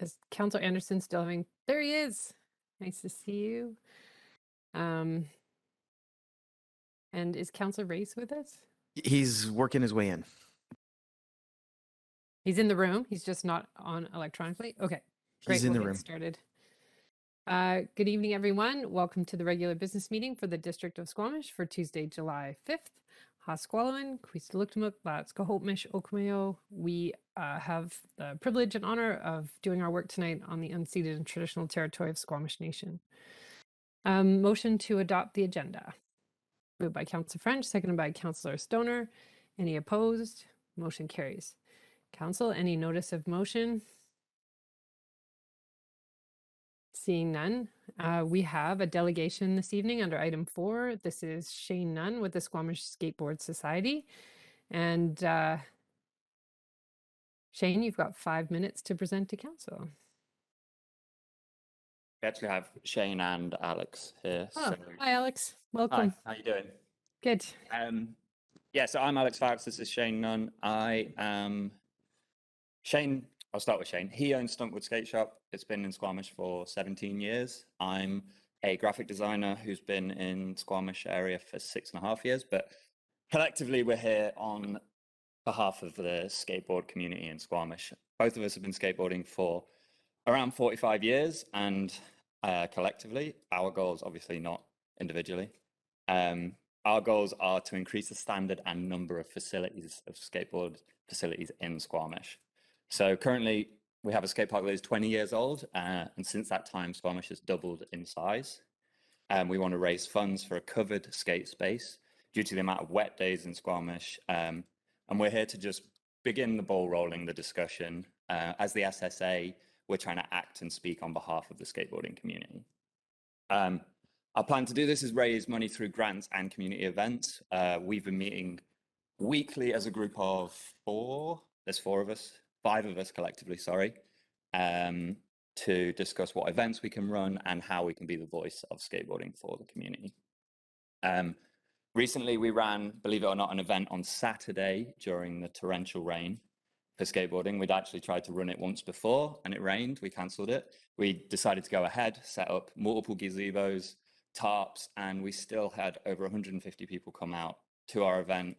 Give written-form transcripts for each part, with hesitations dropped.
Is Councillor Anderson still having? There he is. Nice to see you. And is Councillor Race with us? He's working his way in. He's in the room. He's just not on electronically. Okay, great. He's in We'll the get room. started. Good evening, everyone. Welcome to the regular business meeting for the District of Squamish for Tuesday, July 5th. Hasqualawan, Queesaluktamuk, Squamish, Okamayo. We have the privilege and honor of doing our work tonight on the unceded and traditional territory of Squamish Nation. Motion to adopt the agenda. Moved by Councillor French, seconded by Councillor Stoner. Any opposed? Motion carries. Council, any notice of motion? Seeing none, we have a delegation this evening under item 4. This is Shane Nunn with the Squamish Skateboard Society. And Shane, you've got 5 minutes to present to council. We actually have Shane and Alex here. Oh, so. hi Alex, welcome. Hi, how you doing? Good. Yeah, so I'm Alex Fox, this is Shane Nunn. I am Shane, I'll start with Shane. He owns Stuntwood Skate Shop. It's been in Squamish for 17 years. I'm a graphic designer who's been in Squamish area for 6.5 years, but collectively we're here on behalf of the skateboard community in Squamish. Both of us have been skateboarding for around 45 years, and collectively, our goals, obviously not individually, our goals are to increase the standard and number of facilities, of skateboard facilities in Squamish. So currently, we have a skate park that is 20 years old, and since that time, Squamish has doubled in size. We want to raise funds for a covered skate space due to the amount of wet days in Squamish, and we're here to just begin the ball rolling, the discussion. As the SSA, we're trying to act and speak on behalf of the skateboarding community. Our plan to do this is raise money through grants and community events. We've been meeting weekly as a group of 4, there's 4 of us, 5 of us collectively, sorry, to discuss what events we can run and how we can be the voice of skateboarding for the community. Recently we ran, believe it or not, an event on Saturday during the torrential rain for skateboarding. We'd actually tried to run it once before and it rained, we cancelled it. We decided to go ahead, set up multiple gazebos, tarps, and we still had over 150 people come out to our event.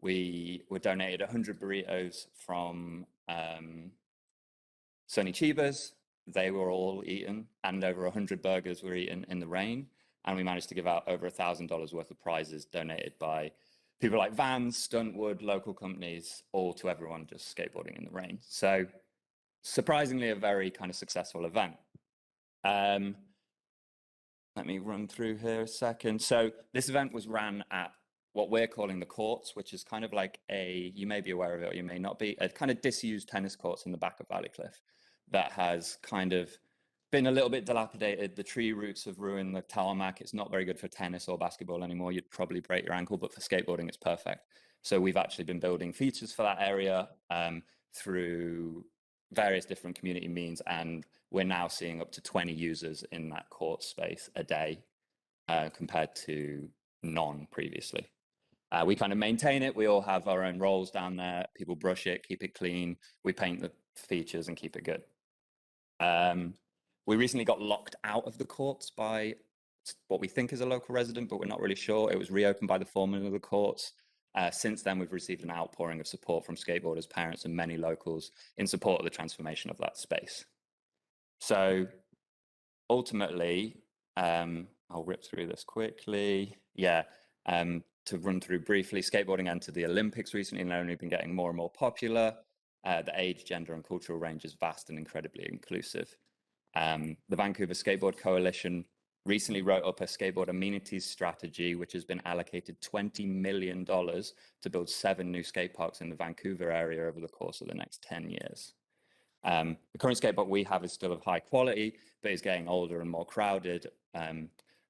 We were donated 100 burritos from Sonny Chibas. They were all eaten, and over 100 burgers were eaten in the rain. And we managed to give out over $1,000 worth of prizes donated by people like Vans, Stuntwood, local companies, all to everyone just skateboarding in the rain. So surprisingly, a very kind of successful event. Let me run through here a second. So this event was ran at what we're calling the courts, which is kind of like a, you may be aware of it or you may not be, a kind of disused tennis courts in the back of Valleycliff that has kind of been a little bit dilapidated. The tree roots have ruined the tarmac. It's not very good for tennis or basketball anymore. You'd probably break your ankle, but for skateboarding, it's perfect. So we've actually been building features for that area through various different community means, and we're now seeing up to 20 users in that court space a day compared to none previously. We kind of maintain it. We all have our own roles down there. People brush it, keep it clean. We paint the features and keep it good. We recently got locked out of the courts by what we think is a local resident, but we're not really sure. It was reopened by the foreman of the courts. Since then, we've received an outpouring of support from skateboarders, parents, and many locals in support of the transformation of that space. So ultimately, I'll rip through this quickly. Yeah, to run through briefly, skateboarding entered the Olympics recently and only been getting more and more popular. The age, gender, and cultural range is vast and incredibly inclusive. The Vancouver Skateboard Coalition recently wrote up a skateboard amenities strategy, which has been allocated $20 million to build 7 new skate parks in the Vancouver area over the course of the next 10 years. The current skate park we have is still of high quality, but is getting older and more crowded.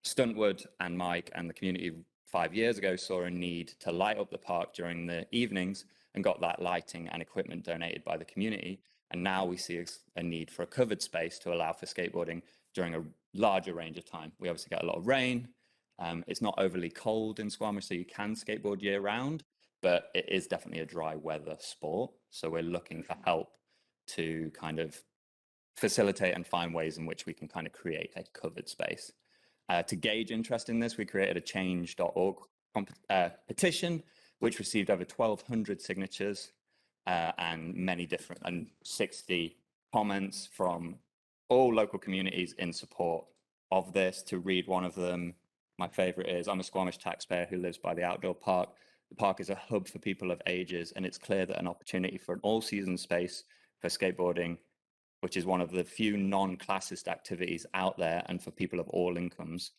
Stuntwood and Mike and the community 5 years ago saw a need to light up the park during the evenings and got that lighting and equipment donated by the community. And now we see a need for a covered space to allow for skateboarding during a larger range of time. We obviously get a lot of rain. It's not overly cold in Squamish, so you can skateboard year round, but it is definitely a dry weather sport. So we're looking for help to kind of facilitate and find ways in which we can kind of create a covered space. To gauge interest in this, we created a change.org petition, which received over 1,200 signatures and many different, and 60 comments from all local communities in support of this. To read one of them, my favorite is, I'm a Squamish taxpayer who lives by the outdoor park. The park is a hub for people of ages, and it's clear that an opportunity for an all-season space for skateboarding, which is one of the few non-classist activities out there, and for people of all incomes,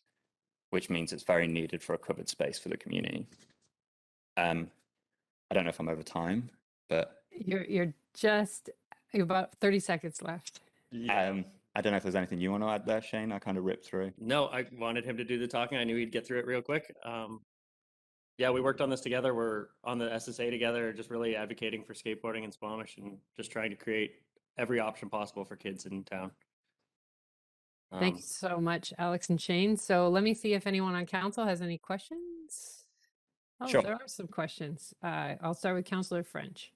which means it's very needed for a covered space for the community. I don't know if I'm over time, but You're about 30 seconds left. I don't know if there's anything you want to add there, Shane. I kind of ripped through. No, I wanted him to do the talking. I knew he'd get through it real quick. Yeah, we worked on this together. We're on the SSA together, just really advocating for skateboarding in Squamish and just trying to create every option possible for kids in town. Thank you so much, Alex and Shane. So let me see if anyone on council has any questions. Oh, Sure. there are some questions. I'll start with Councillor French.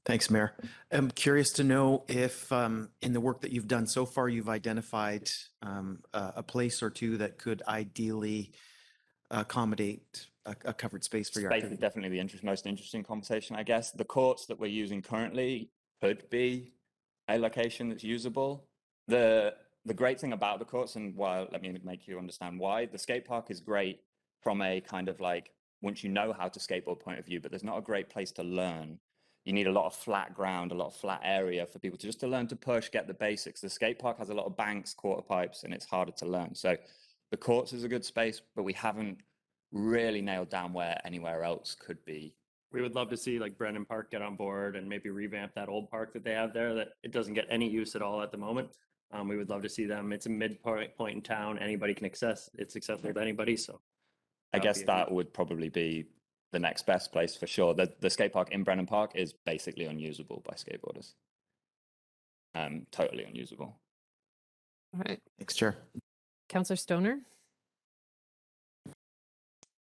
Thanks, Mayor. I'm curious to know if in the work that you've done so far, you've identified a place or two that could ideally accommodate a covered space for your Space is activity. definitely the most interesting conversation, I guess. The courts that we're using currently could be a location that's usable. The great thing about the courts, and why, let me make you understand why, the skate park is great from a kind of like, once you know how to skateboard point of view, but there's not a great place to learn. You need a lot of flat ground, a lot of flat area for people to learn to push, get the basics. The skate park has a lot of banks, quarter pipes, and it's harder to learn. So the courts is a good space, but we haven't really nailed down where anywhere else could be. We would love to see like Brennan Park get on board and maybe revamp that old park that they have there that it doesn't get any use at all at the moment. We would love to see them. It's a midpoint in town. Anybody can access. It's accessible to anybody. So I guess that would probably be the next best place for sure. The skate park in Brennan Park is basically unusable by skateboarders. Totally unusable. All right. Thanks, Chair. Councillor Stoner.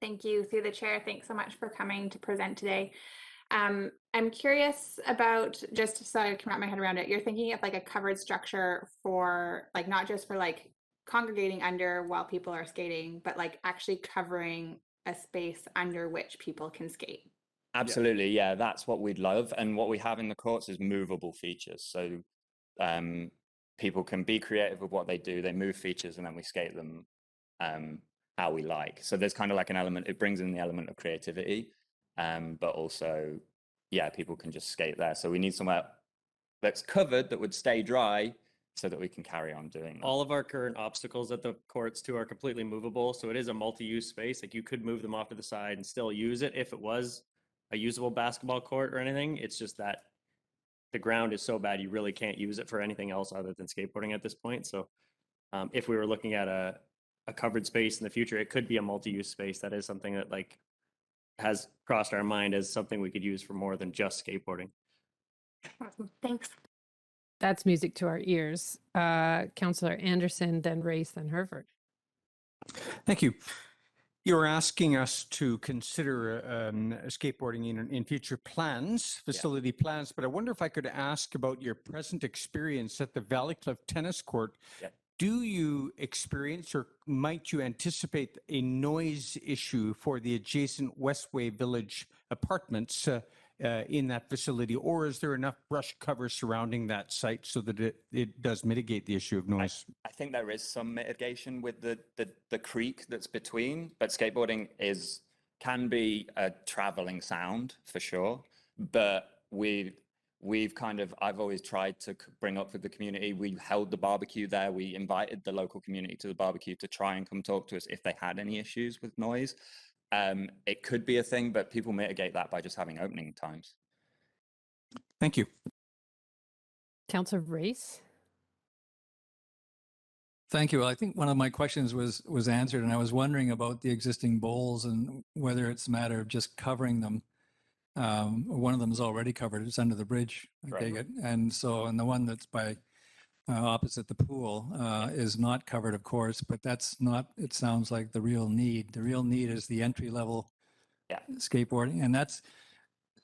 Thank you, through the chair. Thanks so much for coming to present today. I'm curious about, just so I can wrap my head around it, you're thinking of like a covered structure for like, not just for like congregating under while people are skating, but like actually covering a space under which people can skate. Absolutely, yeah, that's what we'd love. And what we have in the courts is movable features. So people can be creative with what they do. They move features and then we skate them how we like. So there's kind of like an element, it brings in the element of creativity, but also, yeah, people can just skate there. So we need somewhere that's covered that would stay dry so that we can carry on doing that. all of our current obstacles at the courts too are completely movable. So it is a multi-use space. Like you could move them off to the side and still use it if it was a usable basketball court or anything. It's just that the ground is so bad you really can't use it for anything else other than skateboarding at this point. So if we were looking at a covered space in the future, it could be a multi-use space. That is something that like has crossed our mind as something we could use for more than just skateboarding. Awesome. Thanks. That's music to our ears. Councillor Anderson, then Race, then Herford. Thank you. You're asking us to consider skateboarding in future plans, facility plans, but I wonder if I could ask about your present experience at the Valley Cliff Tennis Court. Yeah. Do you experience or might you anticipate a noise issue for the adjacent Westway Village apartments in that facility, or is there enough brush cover surrounding that site so that it does mitigate the issue of noise? I think there is some mitigation with the creek that's between, but skateboarding can be a traveling sound for sure. But I've always tried to bring up with the community. We held the barbecue there. We invited the local community to the barbecue to try and come talk to us if they had any issues with noise. It could be a thing, but people mitigate that by just having opening times. Thank you. Councillor Race. Thank you. I think one of my questions was answered, and I was wondering about the existing bowls and whether it's a matter of just covering them. One of them is already covered. It's under the bridge, I take it. And the one that's by opposite the pool is not covered, of course, but that's not, it sounds like the real need. The real need is the entry level skateboarding. And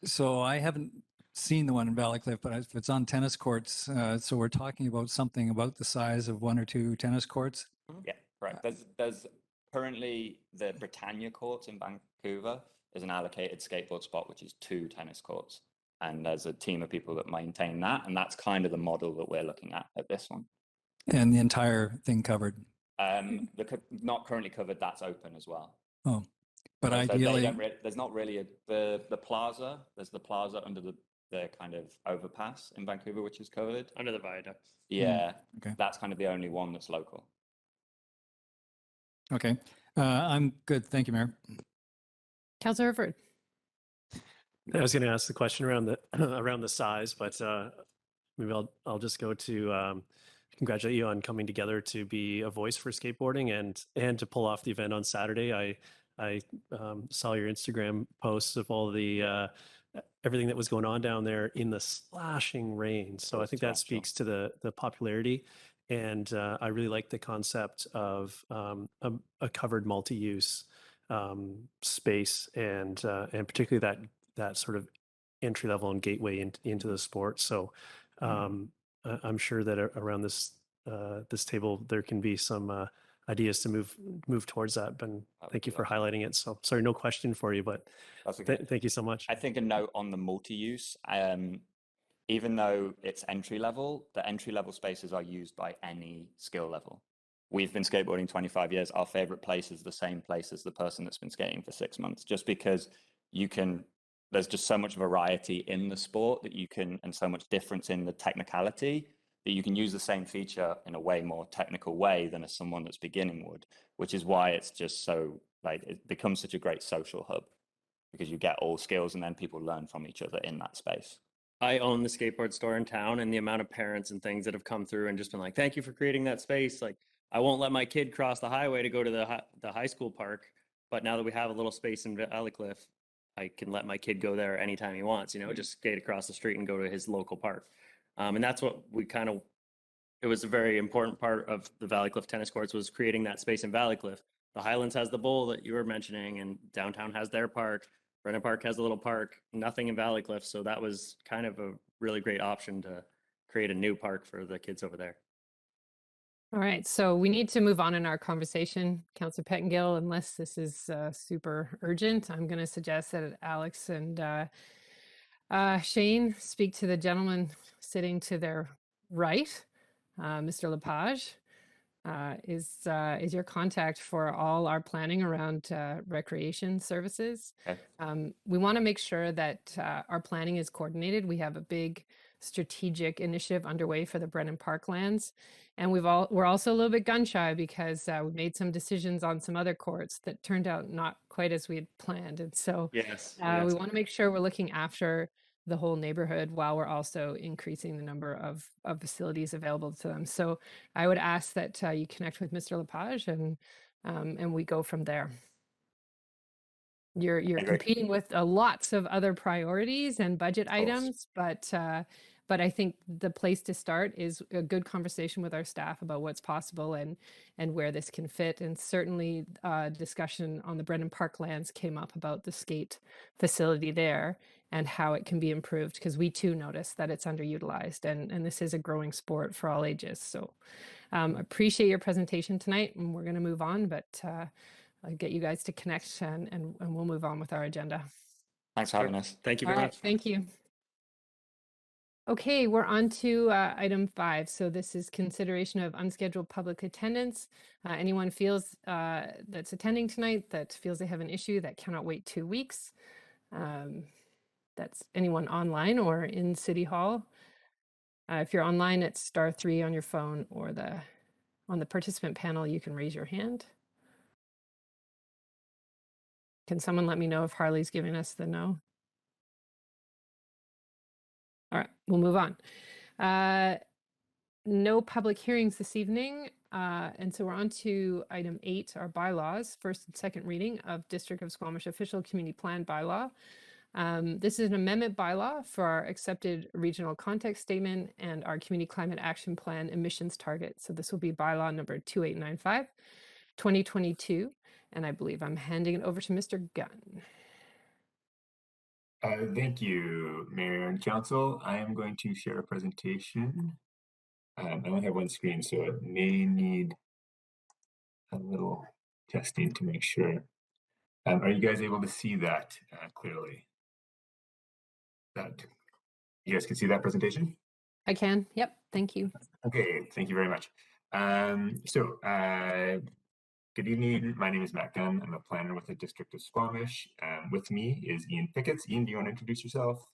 so I haven't seen the one in Valleycliff, but if it's on tennis courts, so we're talking about something about the size of 1 or 2 tennis courts. Yeah, correct. There's currently the Britannia courts in Vancouver is an allocated skateboard spot, which is 2 tennis courts. And there's a team of people that maintain that. And that's kind of the model that we're looking at this one. And the entire thing covered. Not currently covered, that's open as well. Oh, but So they ideally, don't there's not really the plaza. There's the plaza under the kind of overpass in Vancouver, which is covered. Under the viaducts. Yeah, okay. That's kind of the only one that's local. Okay. I'm good. Thank you, Mayor. Councillor Herford. I was going to ask the question around the around the size, but maybe I'll just go to congratulate you on coming together to be a voice for skateboarding and to pull off the event on Saturday. I saw your Instagram posts of all the everything that was going on down there in the slashing rain. So I think that speaks to the popularity. And I really like the concept of a covered multi-use space and particularly that sort of entry level and gateway into the sport. So I'm sure that around this table there can be some ideas to move towards that. But thank you for highlighting it. So sorry, no question for you, but thank you so much. I think a note on the multi-use. Even though it's entry level, the entry level spaces are used by any skill level. We've been skateboarding 25 years. Our favorite place is the same place as the person that's been skating for 6 months, just because there's just so much variety in the sport and so much difference in the technicality that you can use the same feature in a way more technical way than someone that's beginning would, which is why it's just so, it becomes such a great social hub because you get all skills and then people learn from each other in that space. I own the skateboard store in town, and the amount of parents and things that have come through and just been like, thank you for creating that space. Like, I won't let my kid cross the highway to go to the high school park, but now that we have a little space in Valleycliff, I can let my kid go there anytime he wants, just skate across the street and go to his local park. And that's what it was a very important part of the Valleycliff tennis courts, was creating that space in Valleycliff. The Highlands has the bowl that you were mentioning, and downtown has their park. Brennan Park has a little park, nothing in Valleycliff. So that was kind of a really great option to create a new park for the kids over there. All right, so we need to move on in our conversation, Councillor Pettengill, unless this is super urgent. I'm going to suggest that Alex and Shane speak to the gentleman sitting to their right, Mr. Lepage. Is your contact for all our planning around recreation services. Okay. We want to make sure that our planning is coordinated. We have a big strategic initiative underway for the Brennan Park lands, and we're also a little bit gun shy because we made some decisions on some other courts that turned out not quite as we had planned, and so Yes. we want to make sure we're looking after the whole neighborhood while we're also increasing the number of facilities available to them. So I would ask that you connect with Mr. Lepage and we go from there. You're competing with lots of other priorities and budget items, but I think the place to start is a good conversation with our staff about what's possible and where this can fit. And certainly discussion on the Brennan Park lands came up about the skate facility there and how it can be improved, because we too notice that it's underutilized and this is a growing sport for all ages. So appreciate your presentation tonight, and we're going to move on, but I'll get you guys to connect and we'll move on with our agenda. Thanks for having us. Thank you All very right, much. thank you. Okay, we're on to item 5. So this is consideration of unscheduled public attendance. Anyone feels that's attending tonight that feels they have an issue that cannot wait 2 weeks. That's anyone online or in City Hall. If you're online, it's *3 on your phone, or on the participant panel, you can raise your hand. Can someone let me know if Harley's giving us the no? All right, we'll move on. No public hearings this evening. And so we're on to item 8, our bylaws, first and second reading of District of Squamish Official Community Plan Bylaw. This is an amendment bylaw for our accepted regional context statement and our community climate action plan emissions target. So this will be bylaw number 2895, 2022. And I believe I'm handing it over to Mr. Gunn. Thank you, Mayor and Council. I am going to share a presentation. I only have one screen, so it may need a little testing to make sure. Are you guys able to see that clearly? That you guys can see that presentation? I can. Yep. Thank you. Okay, thank you very much. Good evening. My name is Matt Gunn. I'm a planner with the District of Squamish. With me is Ian Picketts. Ian, do you want to introduce yourself?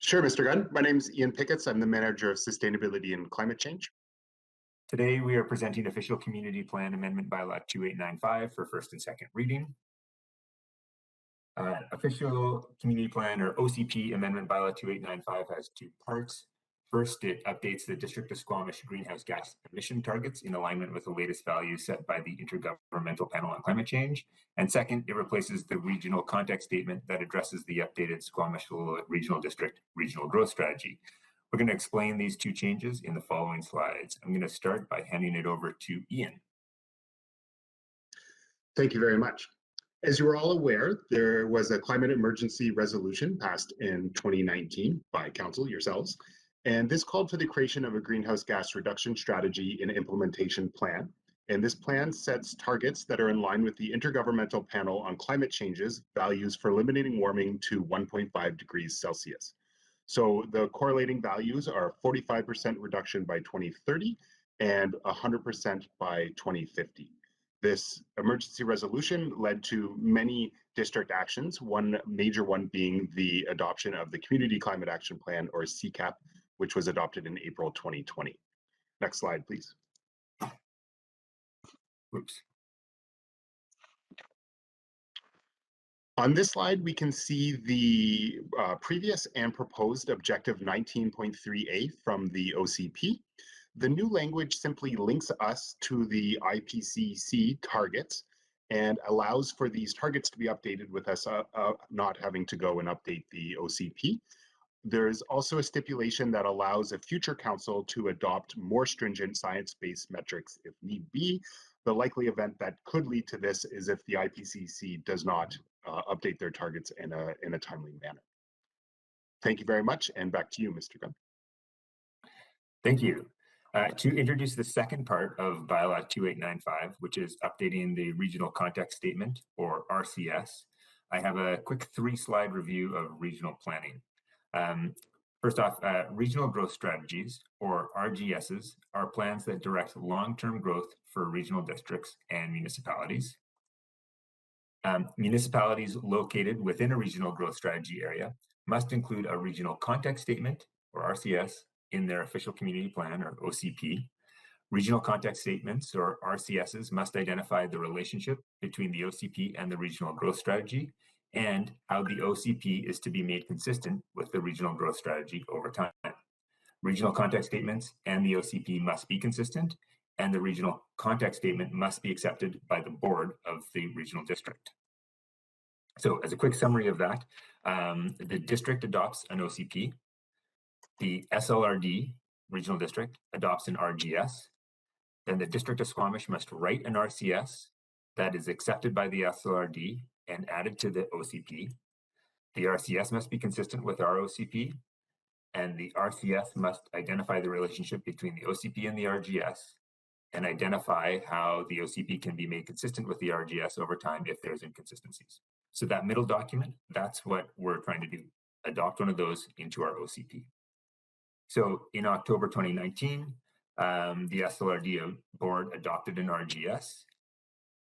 Sure, Mr. Gunn. My name is Ian Picketts. I'm the Manager of Sustainability and Climate Change. Today, we are presenting Official Community Plan Amendment Bylaw 2895 for first and second reading. Official Community Plan, or OCP, Amendment Bylaw 2895 has two parts. First, it updates the District of Squamish greenhouse gas emission targets in alignment with the latest values set by the Intergovernmental Panel on Climate Change. And second, it replaces the regional context statement that addresses the updated Squamish Regional District Regional Growth Strategy. We're going to explain these two changes in the following slides. I'm going to start by handing it over to Ian. Thank you very much. As you are all aware, there was a climate emergency resolution passed in 2019 by Council, yourselves, and this called for the creation of a greenhouse gas reduction strategy and implementation plan. And this plan sets targets that are in line with the Intergovernmental Panel on Climate Change's values for limiting warming to 1.5 degrees Celsius. So the correlating values are 45% reduction by 2030 and 100% by 2050. This emergency resolution led to many district actions, one major one being the adoption of the Community Climate Action Plan, or CCAP, which was adopted in April 2020. Next slide, please. Oops. On this slide, we can see the previous and proposed objective 19.3A from the OCP. The new language simply links us to the IPCC targets and allows for these targets to be updated with us not having to go and update the OCP. There's also a stipulation that allows a future council to adopt more stringent science-based metrics if need be. The likely event that could lead to this is if the IPCC does not update their targets in a timely manner. Thank you very much, and back to you, Mr. Gunn. Thank you. To introduce the second part of Bylaw 2895, which is updating the Regional Context Statement, or RCS, I have a quick 3-slide review of regional planning. First off, regional growth strategies, or RGSs, are plans that direct long-term growth for regional districts and municipalities. Municipalities located within a regional growth strategy area must include a regional context statement, or RCS, in their official community plan, or OCP. Regional context statements, or RCSs, must identify the relationship between the OCP and the regional growth strategy, and how the OCP is to be made consistent with the regional growth strategy over time. Regional context statements and the OCP must be consistent, and the regional context statement must be accepted by the board of the regional district. So as a quick summary of that, the district adopts an OCP, the SLRD, regional district, adopts an RGS, then the District of Squamish must write an RCS that is accepted by the SLRD and added to the OCP. The RCS must be consistent with our OCP, and the RCS must identify the relationship between the OCP and the RGS and identify how the OCP can be made consistent with the RGS over time if there's inconsistencies. So that middle document, that's what we're trying to do, adopt one of those into our OCP. So in October 2019, the SLRD board adopted an RGS.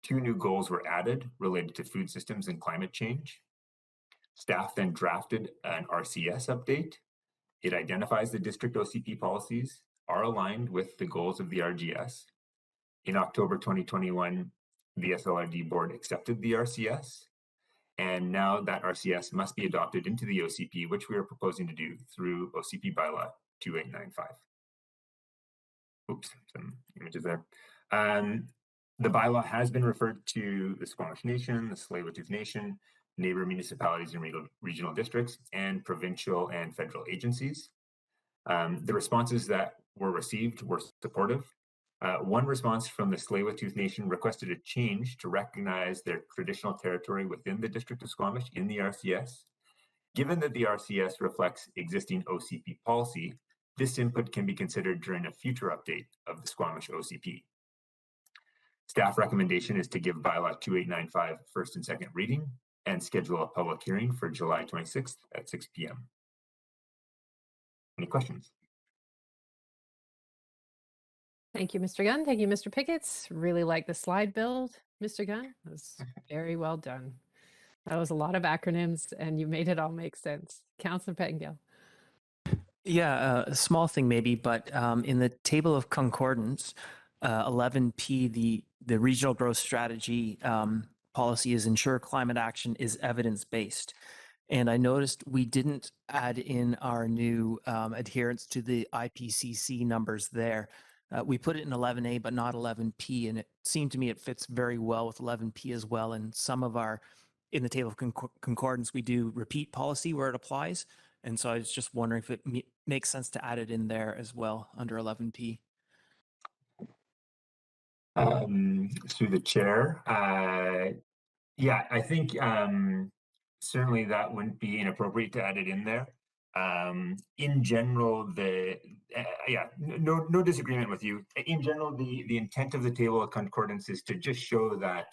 2 new goals were added related to food systems and climate change. Staff then drafted an RCS update. It identifies the district OCP policies are aligned with the goals of the RGS. In October 2021, the SLRD board accepted the RCS, and now that RCS must be adopted into the OCP, which we are proposing to do through OCP Bylaw 2895. Oops, some images there. The bylaw has been referred to the Squamish Nation, the Tsleil-Waututh Nation, neighbor municipalities and regional districts, and provincial and federal agencies. The responses that were received were supportive. One response from the Tsleil-Waututh Nation requested a change to recognize their traditional territory within the District of Squamish in the RCS. Given that the RCS reflects existing OCP policy, this input can be considered during a future update of the Squamish OCP. Staff recommendation is to give Bylaw 2895 first and second reading and schedule a public hearing for July 26th at 6 p.m. Any questions? Thank you, Mr. Gunn. Thank you, Mr. Picketts. Really like the slide build, Mr. Gunn. That was very well done. That was a lot of acronyms and you made it all make sense. Councillor Pettingill. Yeah, a small thing maybe, but in the table of concordance, 11P, the regional growth strategy policy is ensure climate action is evidence-based. And I noticed we didn't add in our new adherence to the IPCC numbers there. We put it in 11A, but not 11P. And it seemed to me it fits very well with 11P as well. And some of our, in the table of concordance, we do repeat policy where it applies. And so I was just wondering if it makes sense to add it in there as well under 11P. Through the chair, yeah, I think certainly that wouldn't be inappropriate to add it in there. In general, no disagreement with you. In general, the intent of the table of concordance is to just show that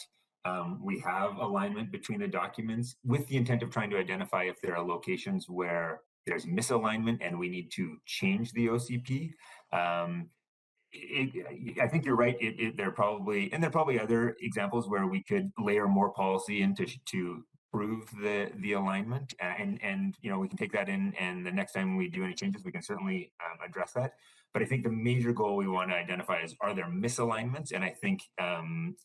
we have alignment between the documents with the intent of trying to identify if there are locations where there's misalignment and we need to change the OCP. I think you're right. There are probably other examples where we could layer more policy into to prove the alignment, and you know, we can take that in, and the next time we do any changes, we can certainly address that. But I think the major goal we want to identify is, are there misalignments? And I think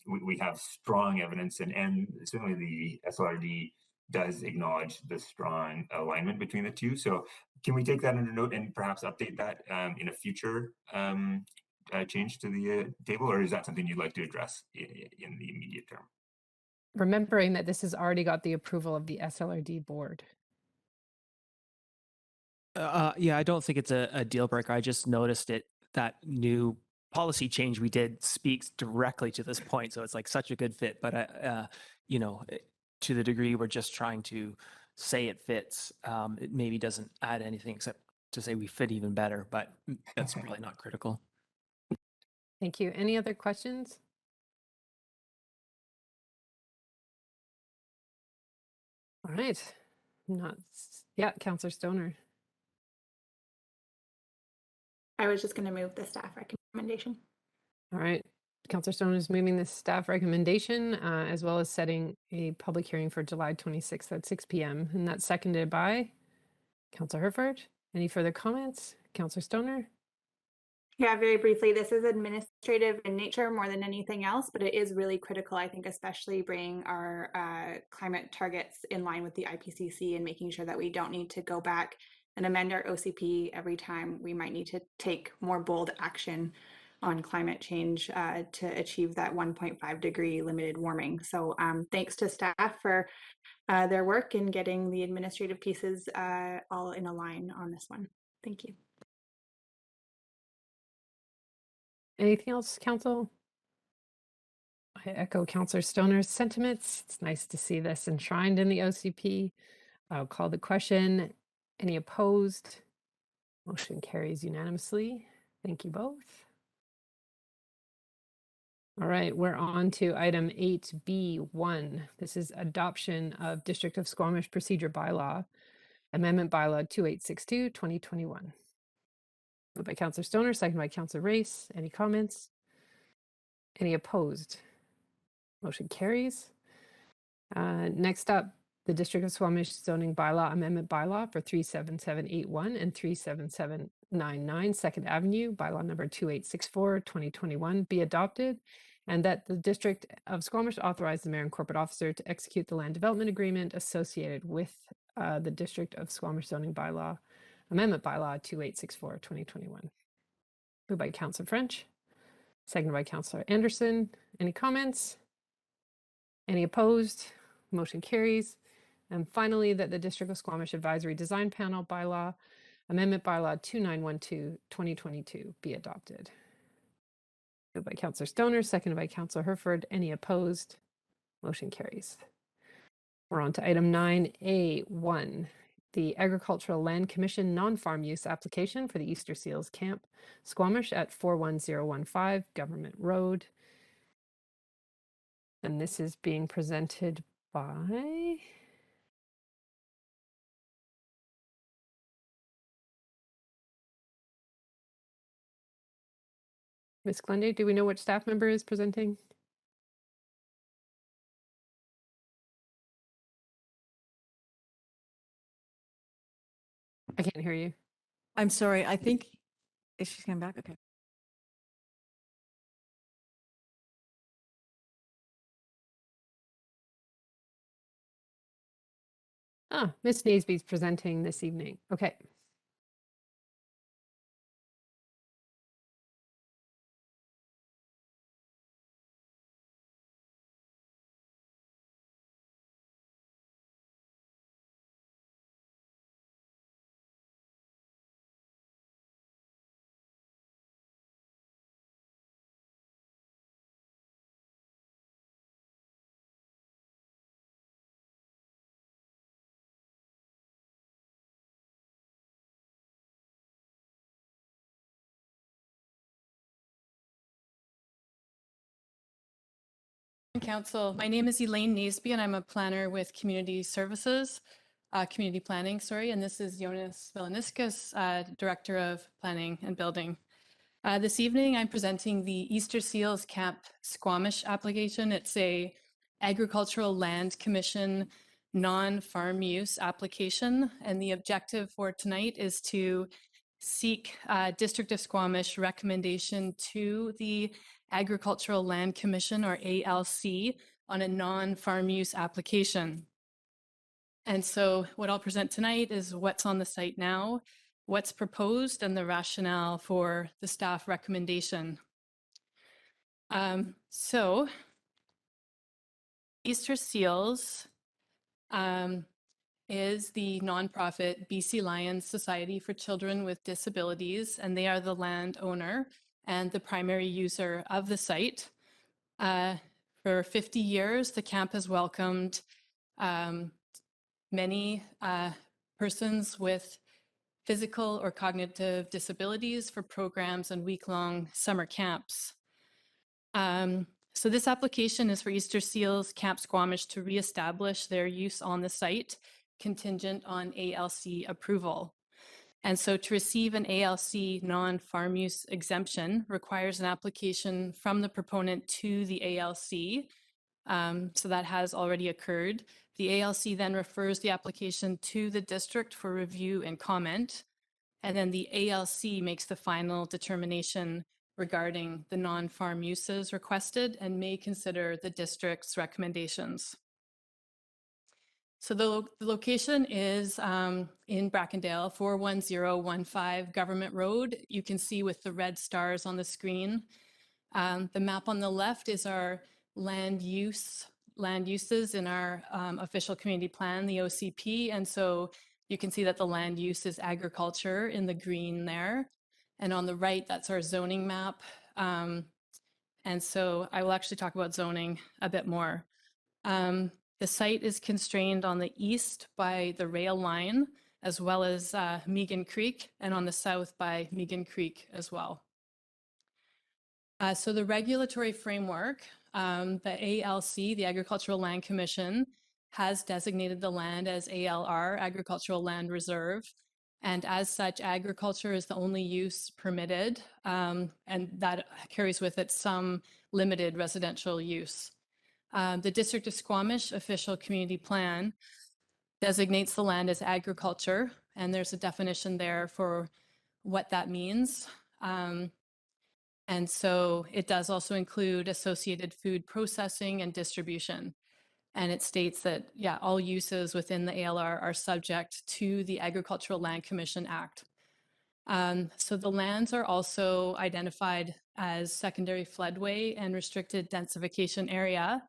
we have strong evidence, and certainly the SLRD does acknowledge the strong alignment between the two. So can we take that under note and perhaps update that in a future change to the table, or is that something you'd like to address in the immediate term? Remembering that this has already got the approval of the SLRD board. Yeah, I don't think it's a deal breaker. I just noticed that new policy change we did speaks directly to this point. So it's like such a good fit, but you know, to the degree we're just trying to say it fits, it maybe doesn't add anything except to say we fit even better, but that's really not critical. Thank you. Any other questions? All right. Yeah, Councillor Stoner. I was just going to move the staff recommendation. All right. Councillor Stoner is moving the staff recommendation as well as setting a public hearing for July 26th at 6 p.m. And that's seconded by Councillor Herford. Any further comments? Councillor Stoner? Yeah, very briefly, this is administrative in nature more than anything else, but it is really critical, I think, especially bringing our climate targets in line with the IPCC and making sure that we don't need to go back and amend our OCP every time we might need to take more bold action on climate change to achieve that 1.5 degree limited warming. So thanks to staff for their work in getting the administrative pieces all in a line on this one. Thank you. Anything else, Council? I echo Councillor Stoner's sentiments. It's nice to see this enshrined in the OCP. I'll call the question. Any opposed? Motion carries unanimously. Thank you both. All right, we're on to item 8B1. This is adoption of District of Squamish Procedure Bylaw, Amendment Bylaw 2862, 2021. Moved by Councillor Stoner, second by Councillor Race. Any comments? Any opposed? Motion carries. Next up, the District of Squamish Zoning Bylaw Amendment Bylaw for 37781 and 37799 2nd Avenue, Bylaw number 2864, 2021 be adopted, and that the District of Squamish authorize the mayor and corporate officer to execute the land development agreement associated with the District of Squamish Zoning Bylaw Amendment Bylaw 2864, 2021. Moved by Councillor French, seconded by Councillor Anderson. Any comments? Any opposed? Motion carries. And finally, that the District of Squamish Advisory Design Panel Bylaw Amendment Bylaw 2912, 2022 be adopted. Moved by Councillor Stoner, seconded by Councillor Herford. Any opposed? Motion carries. We're on to item 9A1, the Agricultural Land Commission non-farm use application for the Easter Seals Camp, Squamish at 41015 Government Road. And this is being presented by Ms. Glende. Do we know which staff member is presenting? I can't hear you. I'm sorry. I think is she's coming back? Okay. Ah, Ms. Naesby's presenting this evening. Okay. Council, my name is Elaine Naesby and I'm a planner with Community Services, Community Planning, sorry, and this is Jonas Velaniskas, Director of Planning and Building. This evening I'm presenting the Easter Seals Camp Squamish application. It's a Agricultural Land Commission non-farm use application, and the objective for tonight is to seek District of Squamish recommendation to the Agricultural Land Commission, or ALC, on a non-farm use application. And so what I'll present tonight is what's on the site now, what's proposed, and the rationale for the staff recommendation. So Easter Seals is the nonprofit BC Lions Society for Children with Disabilities, and they are the landowner and the primary user of the site. For 50 years, the camp has welcomed many persons with physical or cognitive disabilities for programs and week-long summer camps. So this application is for Easter Seals Camp Squamish to reestablish their use on the site, contingent on ALC approval. And so to receive an ALC non-farm use exemption requires an application from the proponent to the ALC. So that has already occurred. The ALC then refers the application to the district for review and comment. And then the ALC makes the final determination regarding the non-farm uses requested and may consider the district's recommendations. So the location is in Brackendale, 41015 Government Road. You can see with the red stars on the screen. The map on the left is our land uses in our official community plan, the OCP. And so you can see that the land use is agriculture in the green there. And on the right, that's our zoning map. And so I will actually talk about zoning a bit more. The site is constrained on the east by the rail line, as well as Meagan Creek, and on the south by Meagan Creek as well. So the regulatory framework, the ALC, the Agricultural Land Commission, has designated the land as ALR, Agricultural Land Reserve. And as such, agriculture is the only use permitted, and that carries with it some limited residential use. The District of Squamish official community plan designates the land as agriculture, and there's a definition there for what that means. And so it does also include associated food processing and distribution. And it states that, yeah, all uses within the ALR are subject to the Agricultural Land Commission Act. So the lands are also identified as secondary floodway and restricted densification area.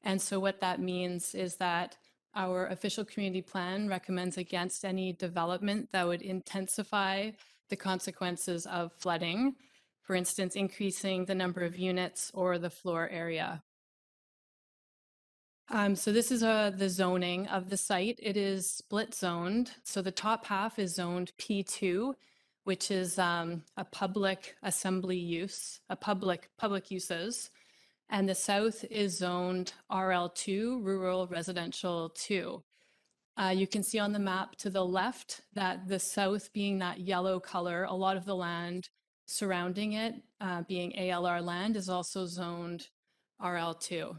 And so what that means is that our official community plan recommends against any development that would intensify the consequences of flooding. for instance, increasing the number of units or the floor area. So this is the zoning of the site. It is split zoned. So the top half is zoned P2, which is a public assembly use, public uses. And the south is zoned RL2, rural residential 2. You can see on the map to the left that the south being that yellow color, a lot of the land surrounding it being ALR land is also zoned RL2.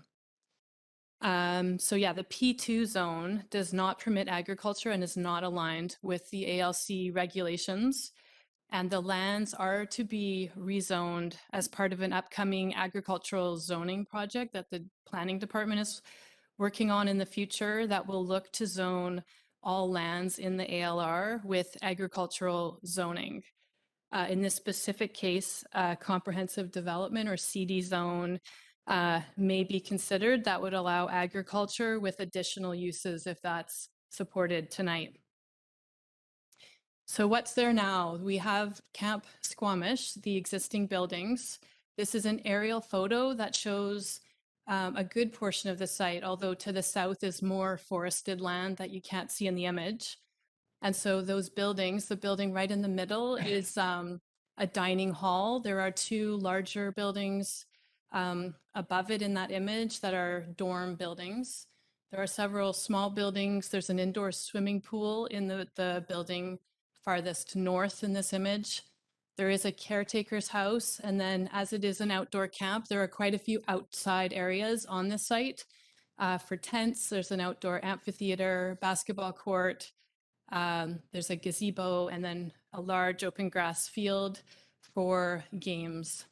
So yeah, the P2 zone does not permit agriculture and is not aligned with the ALC regulations. And the lands are to be rezoned as part of an upcoming agricultural zoning project that the planning department is working on in the future that will look to zone all lands in the ALR with agricultural zoning. In this specific case, comprehensive development or CD zone may be considered that would allow agriculture with additional uses if that's supported tonight. So what's there now? We have Camp Squamish, the existing buildings. This is an aerial photo that shows a good portion of the site, although to the south is more forested land that you can't see in the image. And so those buildings, the building right in the middle is a dining hall. There are two larger buildings above it in that image that are dorm buildings. There are several small buildings. There's an indoor swimming pool in the building farthest north in this image. There is a caretaker's house, and then as it is an outdoor camp, there are quite a few outside areas on the site for tents. There's an outdoor amphitheater, basketball court, there's a gazebo, and then a large open grass field for games.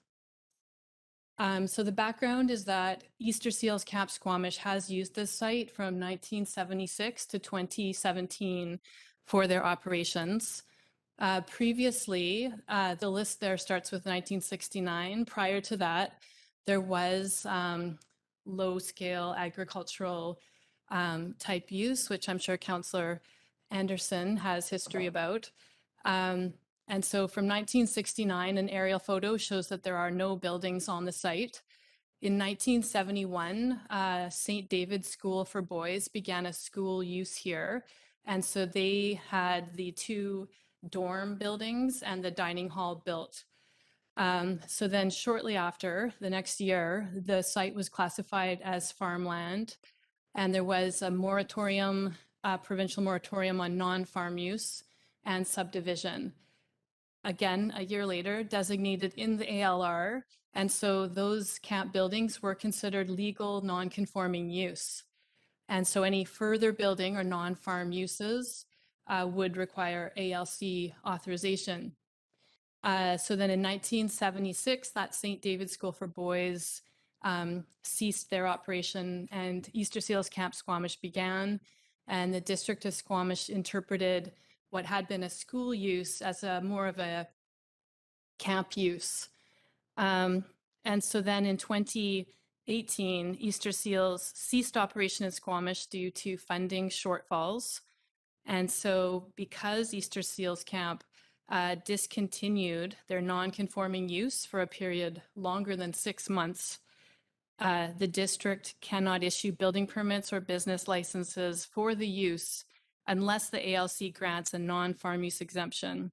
So the background is that Easter Seals Camp Squamish has used this site from 1976 to 2017 for their operations. Previously, the list there starts with 1969. Prior to that, there was low-scale agricultural type use, which I'm sure Councillor Anderson has history about. And so from 1969, an aerial photo shows that there are no buildings on the site. In 1971, St. David's School for Boys began a school use here. And so they had the two dorm buildings and the dining hall built. So then shortly after, the next year, the site was classified as farmland, and there was a moratorium, provincial moratorium on non-farm use and subdivision. Again, a year later, designated in the ALR, and so those camp buildings were considered legal non-conforming use. And so any further building or non-farm uses would require ALC authorization. So then in 1976, that St. David's School for Boys ceased their operation and Easter Seals Camp Squamish began, and the District of Squamish interpreted what had been a school use as a more of a camp use. And so then in 2018, Easter Seals ceased operation in Squamish due to funding shortfalls. And so because Easter Seals Camp discontinued their non-conforming use for a period longer than 6 months, the district cannot issue building permits or business licenses for the use unless the ALC grants a non-farm use exemption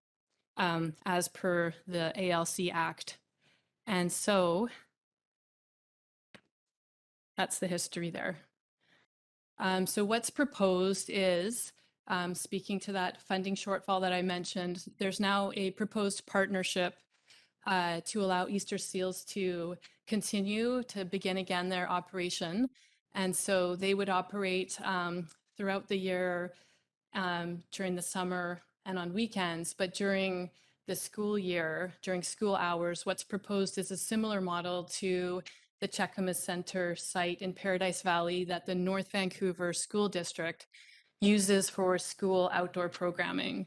as per the ALC Act. And so that's the history there. So what's proposed is, speaking to that funding shortfall that I mentioned, there's now a proposed partnership to allow Easter Seals to continue to begin again their operation. And so they would operate throughout the year during the summer and on weekends, but during the school year, during school hours, what's proposed is a similar model to the Cheakamus Center site in Paradise Valley that the North Vancouver School District uses for school outdoor programming.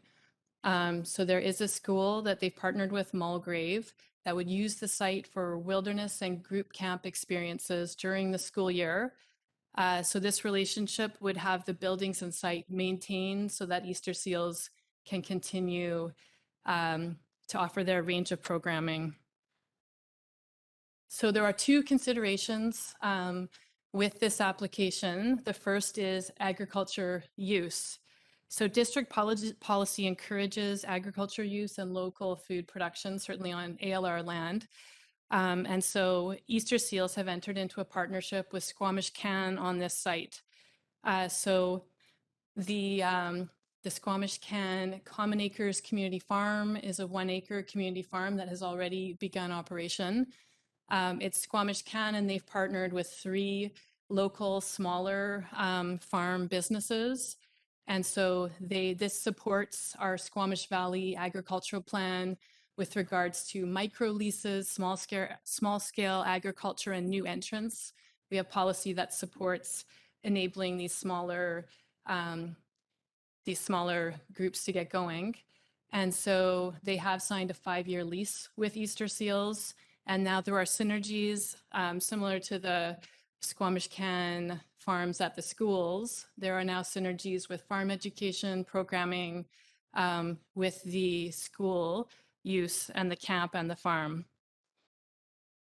So there is a school that they've partnered with, Mulgrave, that would use the site for wilderness and group camp experiences during the school year. So this relationship would have the buildings and site maintained so that Easter Seals can continue to offer their range of programming. So there are two considerations with this application. The first is agriculture use. So district policy encourages agriculture use and local food production, certainly on ALR land. And so Easter Seals have entered into a partnership with Squamish Can on this site. So the Squamish Can Common Acres Community Farm is a 1 acre community farm that has already begun operation. It's Squamish Can, and they've partnered with 3 local smaller farm businesses. And so this supports our Squamish Valley agricultural plan with regards to micro leases, small scale agriculture, and new entrants. We have policy that supports enabling these smaller groups to get going. And so they have signed a 5-year lease with Easter Seals. And now there are synergies similar to the Squamish Can farms at the schools. There are now synergies with farm education programming with the school use and the camp and the farm.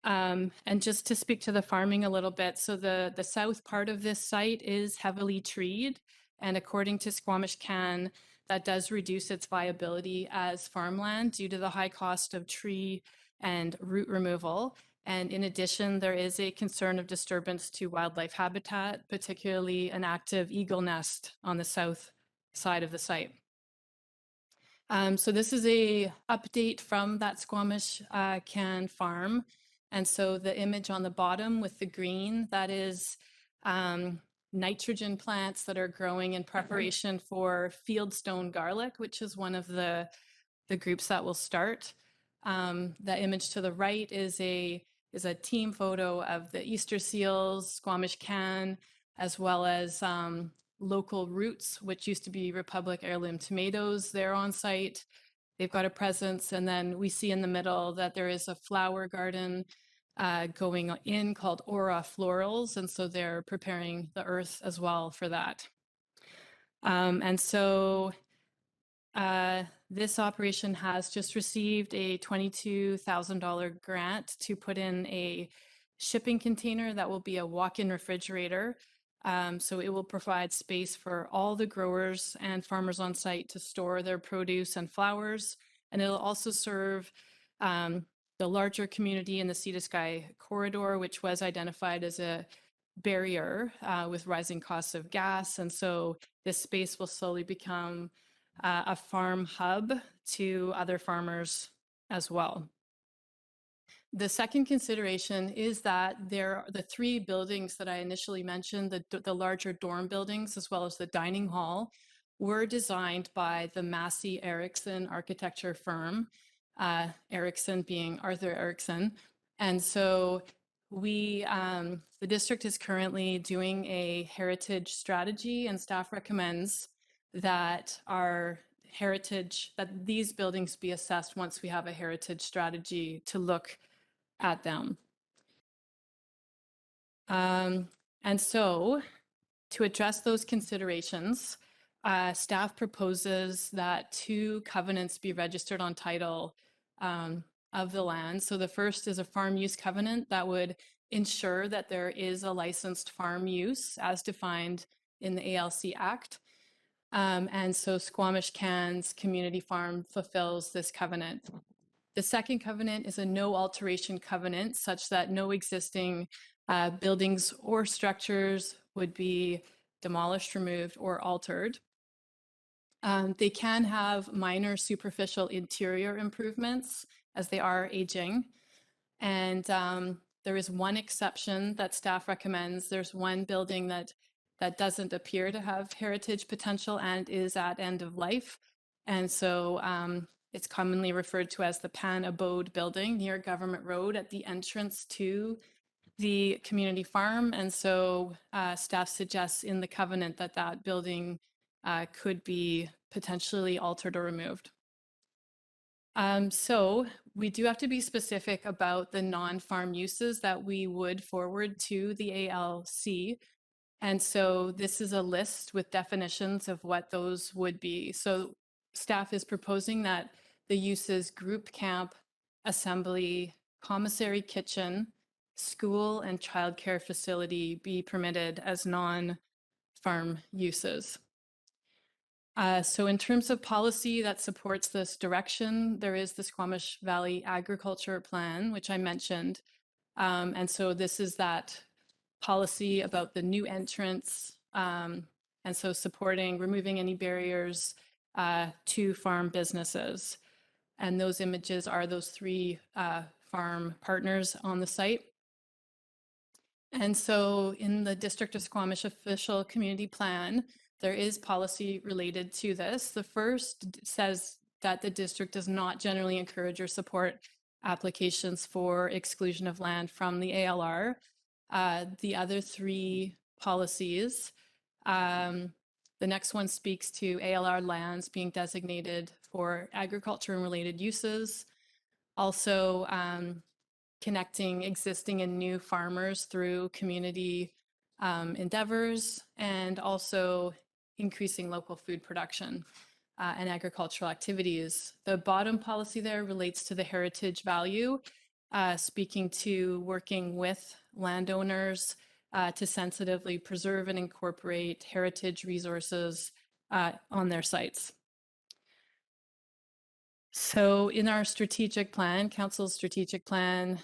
And just to speak to the farming a little bit, so the south part of this site is heavily treed. And according to Squamish Can, that does reduce its viability as farmland due to the high cost of tree and root removal. And in addition, there is a concern of disturbance to wildlife habitat, particularly an active eagle nest on the south side of the site. So this is a update from that Squamish Can farm. And so the image on the bottom with the green, that is nitrogen plants that are growing in preparation for fieldstone garlic, which is one of the groups that will start. The image to the right is a team photo of the Easter Seals, Squamish Can, as well as local roots, which used to be Republic Heirloom tomatoes. They're on site. They've got a presence. And then we see in the middle that there is a flower garden going in called Aura Florals. And so they're preparing the earth as well for that. And so this operation has just received a $22,000 grant to put in a shipping container that will be a walk-in refrigerator. So it will provide space for all the growers and farmers on site to store their produce and flowers. And it'll also serve the larger community in the Sea to Sky corridor, which was identified as a barrier with rising costs of gas. And so this space will slowly become a farm hub to other farmers as well. The second consideration is that the 3 buildings that I initially mentioned, the larger dorm buildings, as well as the dining hall, were designed by the Massey Erickson architecture firm, Erickson being Arthur Erickson. And so the district is currently doing a heritage strategy, and staff recommends that these buildings be assessed once we have a heritage strategy to look at them. And so to address those considerations, staff proposes that 2 covenants be registered on title of the land. So the first is a farm use covenant that would ensure that there is a licensed farm use as defined in the ALC Act. And so Squamish Can's community farm fulfills this covenant. The second covenant is a no alteration covenant, such that no existing buildings or structures would be demolished, removed, or altered. They can have minor superficial interior improvements as they are aging. And there is one exception that staff recommends. There's one building that doesn't appear to have heritage potential and is at end of life. And so it's commonly referred to as the Pan Abode building near Government Road at the entrance to the community farm. And so staff suggests in the covenant that that building could be potentially altered or removed. So we do have to be specific about the non-farm uses that we would forward to the ALC. And so this is a list with definitions of what those would be. So staff is proposing that the uses group camp, assembly, commissary kitchen, school and childcare facility be permitted as non-farm uses. So in terms of policy that supports this direction, there is the Squamish Valley Agriculture Plan, which I mentioned. And so this is that policy about the new entrants, and so supporting, removing any barriers to farm businesses. And those images are those 3 farm partners on the site. And so in the District of Squamish official community plan, there is policy related to this. The first says that the district does not generally encourage or support applications for exclusion of land from the ALR. The other 3 policies, the next one speaks to ALR lands being designated for agriculture and related uses. Also, connecting existing and new farmers through community endeavors, and also increasing local food production and agricultural activities. The bottom policy there relates to the heritage value, speaking to working with landowners to sensitively preserve and incorporate heritage resources on their sites. So in our strategic plan, Council's strategic plan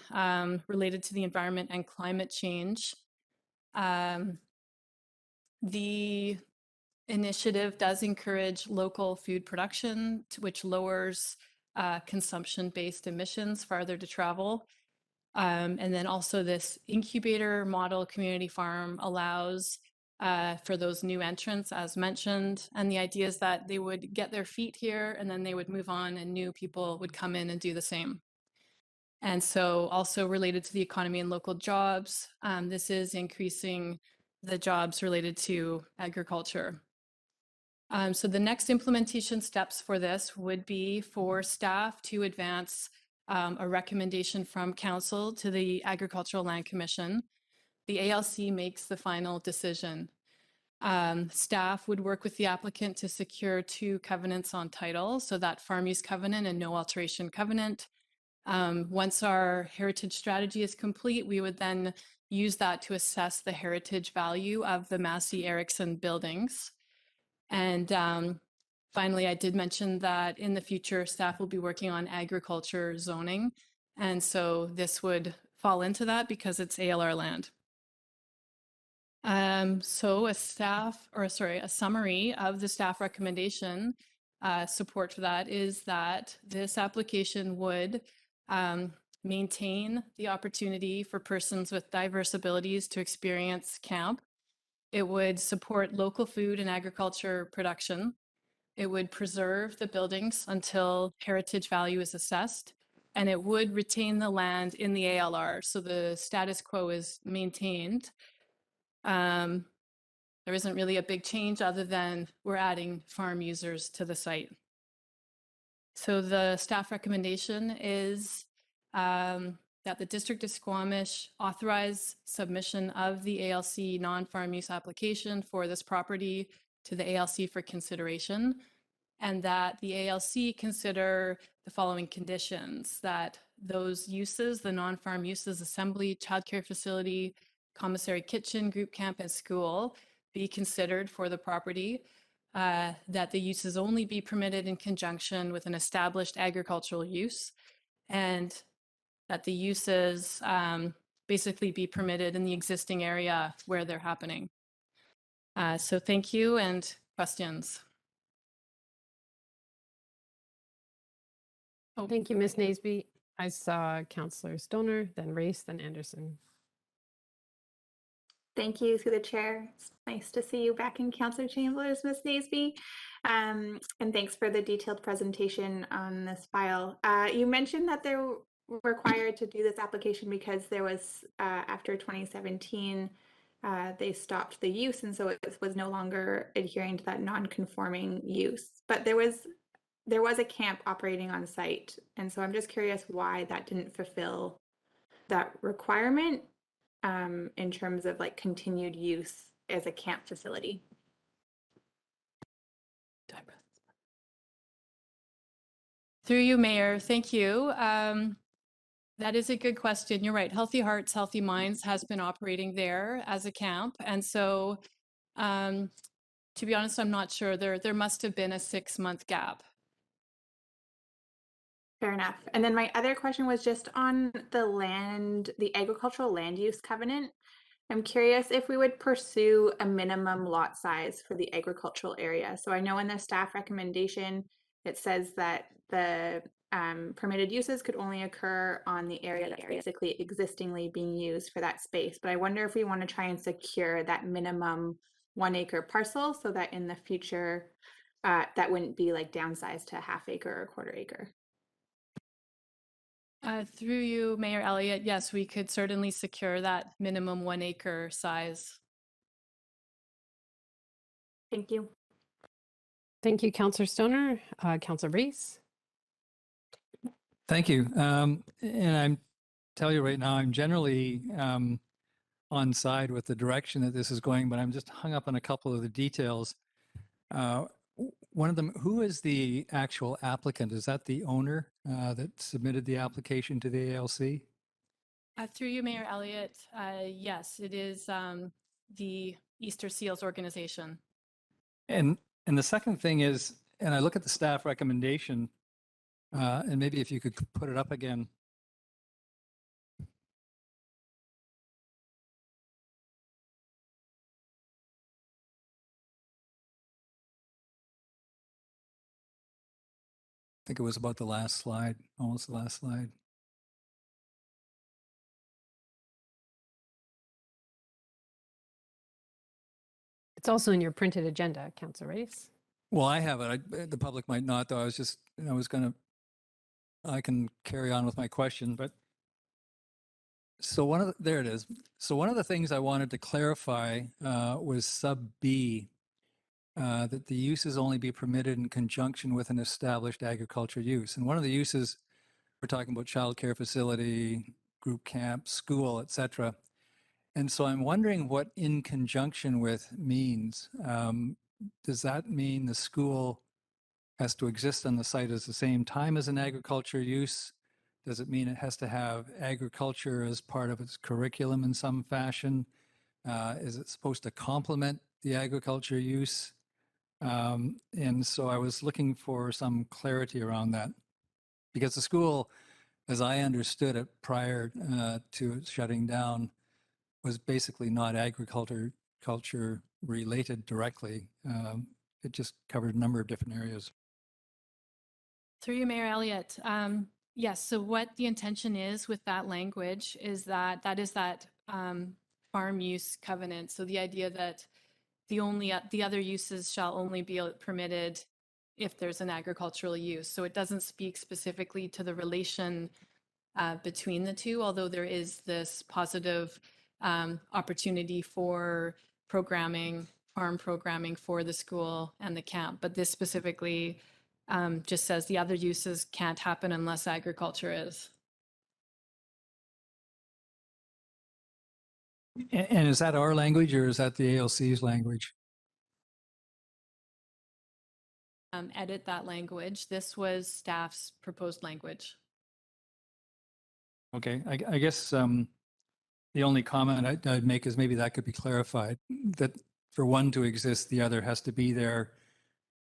related to the environment and climate change, the initiative does encourage local food production, which lowers consumption-based emissions farther to travel. And then also this incubator model community farm allows for those new entrants, as mentioned. And the idea is that they would get their feet here and then they would move on and new people would come in and do the same. And so also related to the economy and local jobs, this is increasing the jobs related to agriculture. So the next implementation steps for this would be for staff to advance a recommendation from Council to the Agricultural Land Commission. The ALC makes the final decision. Staff would work with the applicant to secure 2 covenants on title, so that farm use covenant and no alteration covenant. Once our heritage strategy is complete, we would then use that to assess the heritage value of the Massey Erickson buildings. And finally, I did mention that in the future, staff will be working on agriculture zoning. And so this would fall into that because it's ALR land. So a summary of the staff recommendation support for that is that this application would maintain the opportunity for persons with diverse abilities to experience camp. It would support local food and agriculture production. It would preserve the buildings until heritage value is assessed, and it would retain the land in the ALR. So the status quo is maintained. There isn't really a big change other than we're adding farm users to the site. So the staff recommendation is that the District of Squamish authorize submission of the ALC non-farm use application for this property to the ALC for consideration, and that the ALC consider the following conditions: that those uses, the non-farm uses, assembly, childcare facility, commissary kitchen, group camp, and school, be considered for the property, that the uses only be permitted in conjunction with an established agricultural use, and that the uses basically be permitted in the existing area where they're happening. So thank you, and questions? Oh, thank you, Ms. Naseby. I saw Councillor Stoner, then Race, then Anderson. Thank you through the chair. It's nice to see you back in Councillor Chambers, Ms. Naseby. And thanks for the detailed presentation on this file. You mentioned that they were required to do this application because there was, after 2017, they stopped the use, and so it was no longer adhering to that non-conforming use. But there was a camp operating on site, and so I'm just curious why that didn't fulfill that requirement in terms of like continued use as a camp facility. Through you, Mayor, thank you. That is a good question. You're right. Healthy Hearts, Healthy Minds has been operating there as a camp. And so, to be honest, I'm not sure. There must have been a 6-month gap. Fair enough. And then my other question was just on the agricultural land use covenant. I'm curious if we would pursue a minimum lot size for the agricultural area. So I know in the staff recommendation, it says that the permitted uses could only occur on the area that's basically existingly being used for that space. But I wonder if we want to try and secure that minimum 1 acre parcel so that in the future, that wouldn't be like downsized to a ½ acre or 1/4 acre. Through you, Mayor Elliott, yes, we could certainly secure that minimum 1 acre size. Thank you. Thank you, Councillor Stoner. Councillor Reese. Thank you. And I'm tell you right now, I'm generally on side with the direction that this is going, but I'm just hung up on a couple of the details. One of them, who is the actual applicant? Is that the owner that submitted the application to the ALC? Through you, Mayor Elliott, yes, it is the Easter Seals organization. And the second thing is, and I look at the staff recommendation, and maybe if you could put it up again. I think it was about the last slide, almost the last slide. It's also in your printed agenda, Councillor Reese. Well, I have it. The public might not, though. I can carry on with my question, but so there it is. So one of the things I wanted to clarify was sub B, that the uses only be permitted in conjunction with an established agriculture use. And one of the uses, we're talking about childcare facility, group camp, school, etc. And so I'm wondering what in conjunction with means. Does that mean the school has to exist on the site at the same time as an agriculture use? Does it mean it has to have agriculture as part of its curriculum in some fashion? Is it supposed to complement the agriculture use? And so I was looking for some clarity around that, because the school, as I understood it prior to it shutting down, was basically not agriculture related directly. It just covered a number of different areas. Through you, Mayor Elliott. Yes, so what the intention is with that language is that farm use covenant. So the idea that the other uses shall only be permitted if there's an agricultural use. So it doesn't speak specifically to the relation between the two, although there is this positive opportunity for farm programming for the school and the camp. But this specifically just says the other uses can't happen unless agriculture is. And is that our language or is that the ALC's language? Edit that language. This was staff's proposed language. Okay, I guess the only comment I'd make is maybe that could be clarified, that for one to exist, the other has to be there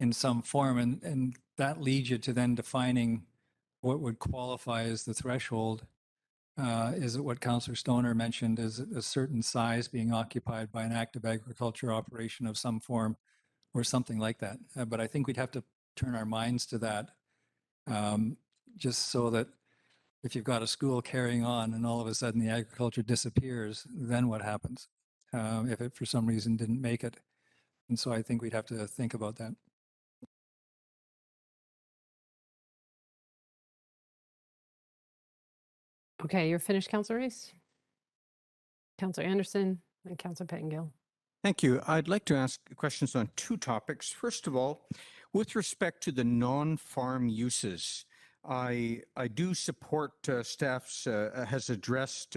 in some form. And that leads you to then defining what would qualify as the threshold. Is it what Councillor Stoner mentioned, is it a certain size being occupied by an active agriculture operation of some form or something like that? But I think we'd have to turn our minds to that, just so that if you've got a school carrying on and all of a sudden the agriculture disappears, then what happens if it for some reason didn't make it? And so I think we'd have to think about that. Okay, you're finished, Councillor Reese. Councillor Anderson and Councillor Pettengill. Thank you. I'd like to ask questions on two topics. First of all, with respect to the non-farm uses, I do support staff's has addressed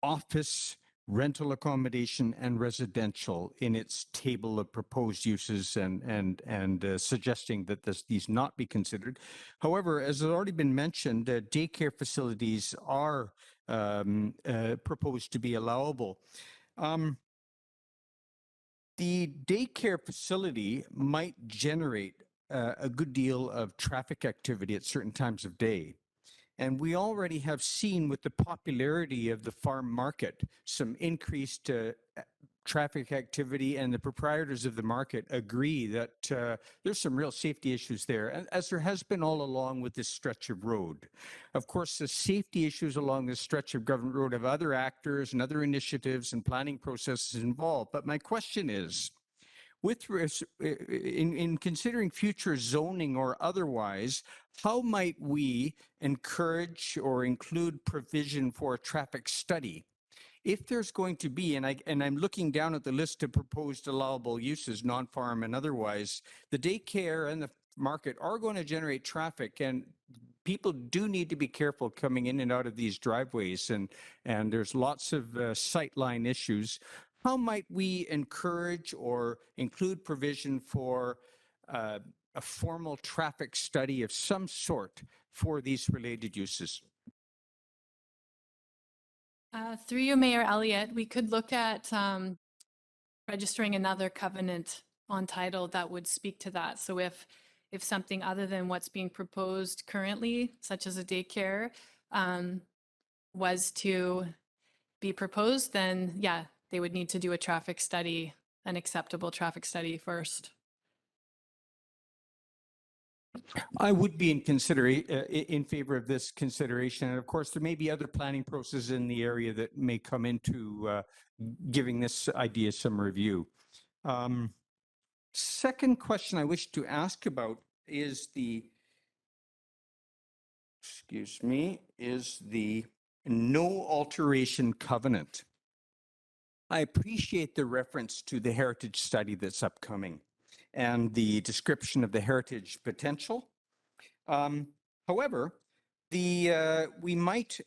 office, rental accommodation, and residential in its table of proposed uses and suggesting that these not be considered. However, as has already been mentioned, daycare facilities are proposed to be allowable. The daycare facility might generate a good deal of traffic activity at certain times of day. And we already have seen with the popularity of the farm market, some increased traffic activity, and the proprietors of the market agree that there's some real safety issues there, as there has been all along with this stretch of road. Of course, the safety issues along this stretch of government road have other actors and other initiatives and planning processes involved. But my question is, in considering future zoning or otherwise, how might we encourage or include provision for a traffic study? If there's going to be, and I'm looking down at the list of proposed allowable uses, non-farm and otherwise, the daycare and the market are going to generate traffic, and people do need to be careful coming in and out of these driveways, and there's lots of sightline issues. How might we encourage or include provision for a formal traffic study of some sort for these related uses? Through you, Mayor Elliott, we could look at registering another covenant on title that would speak to that. So if something other than what's being proposed currently, such as a daycare, was to be proposed, then yeah, they would need to do a traffic study, an acceptable traffic study first. I would be in favor of this consideration. And of course, there may be other planning processes in the area that may come into giving this idea some review. Second question I wish to ask about is the no alteration covenant. I appreciate the reference to the heritage study that's upcoming and the description of the heritage potential. However, we might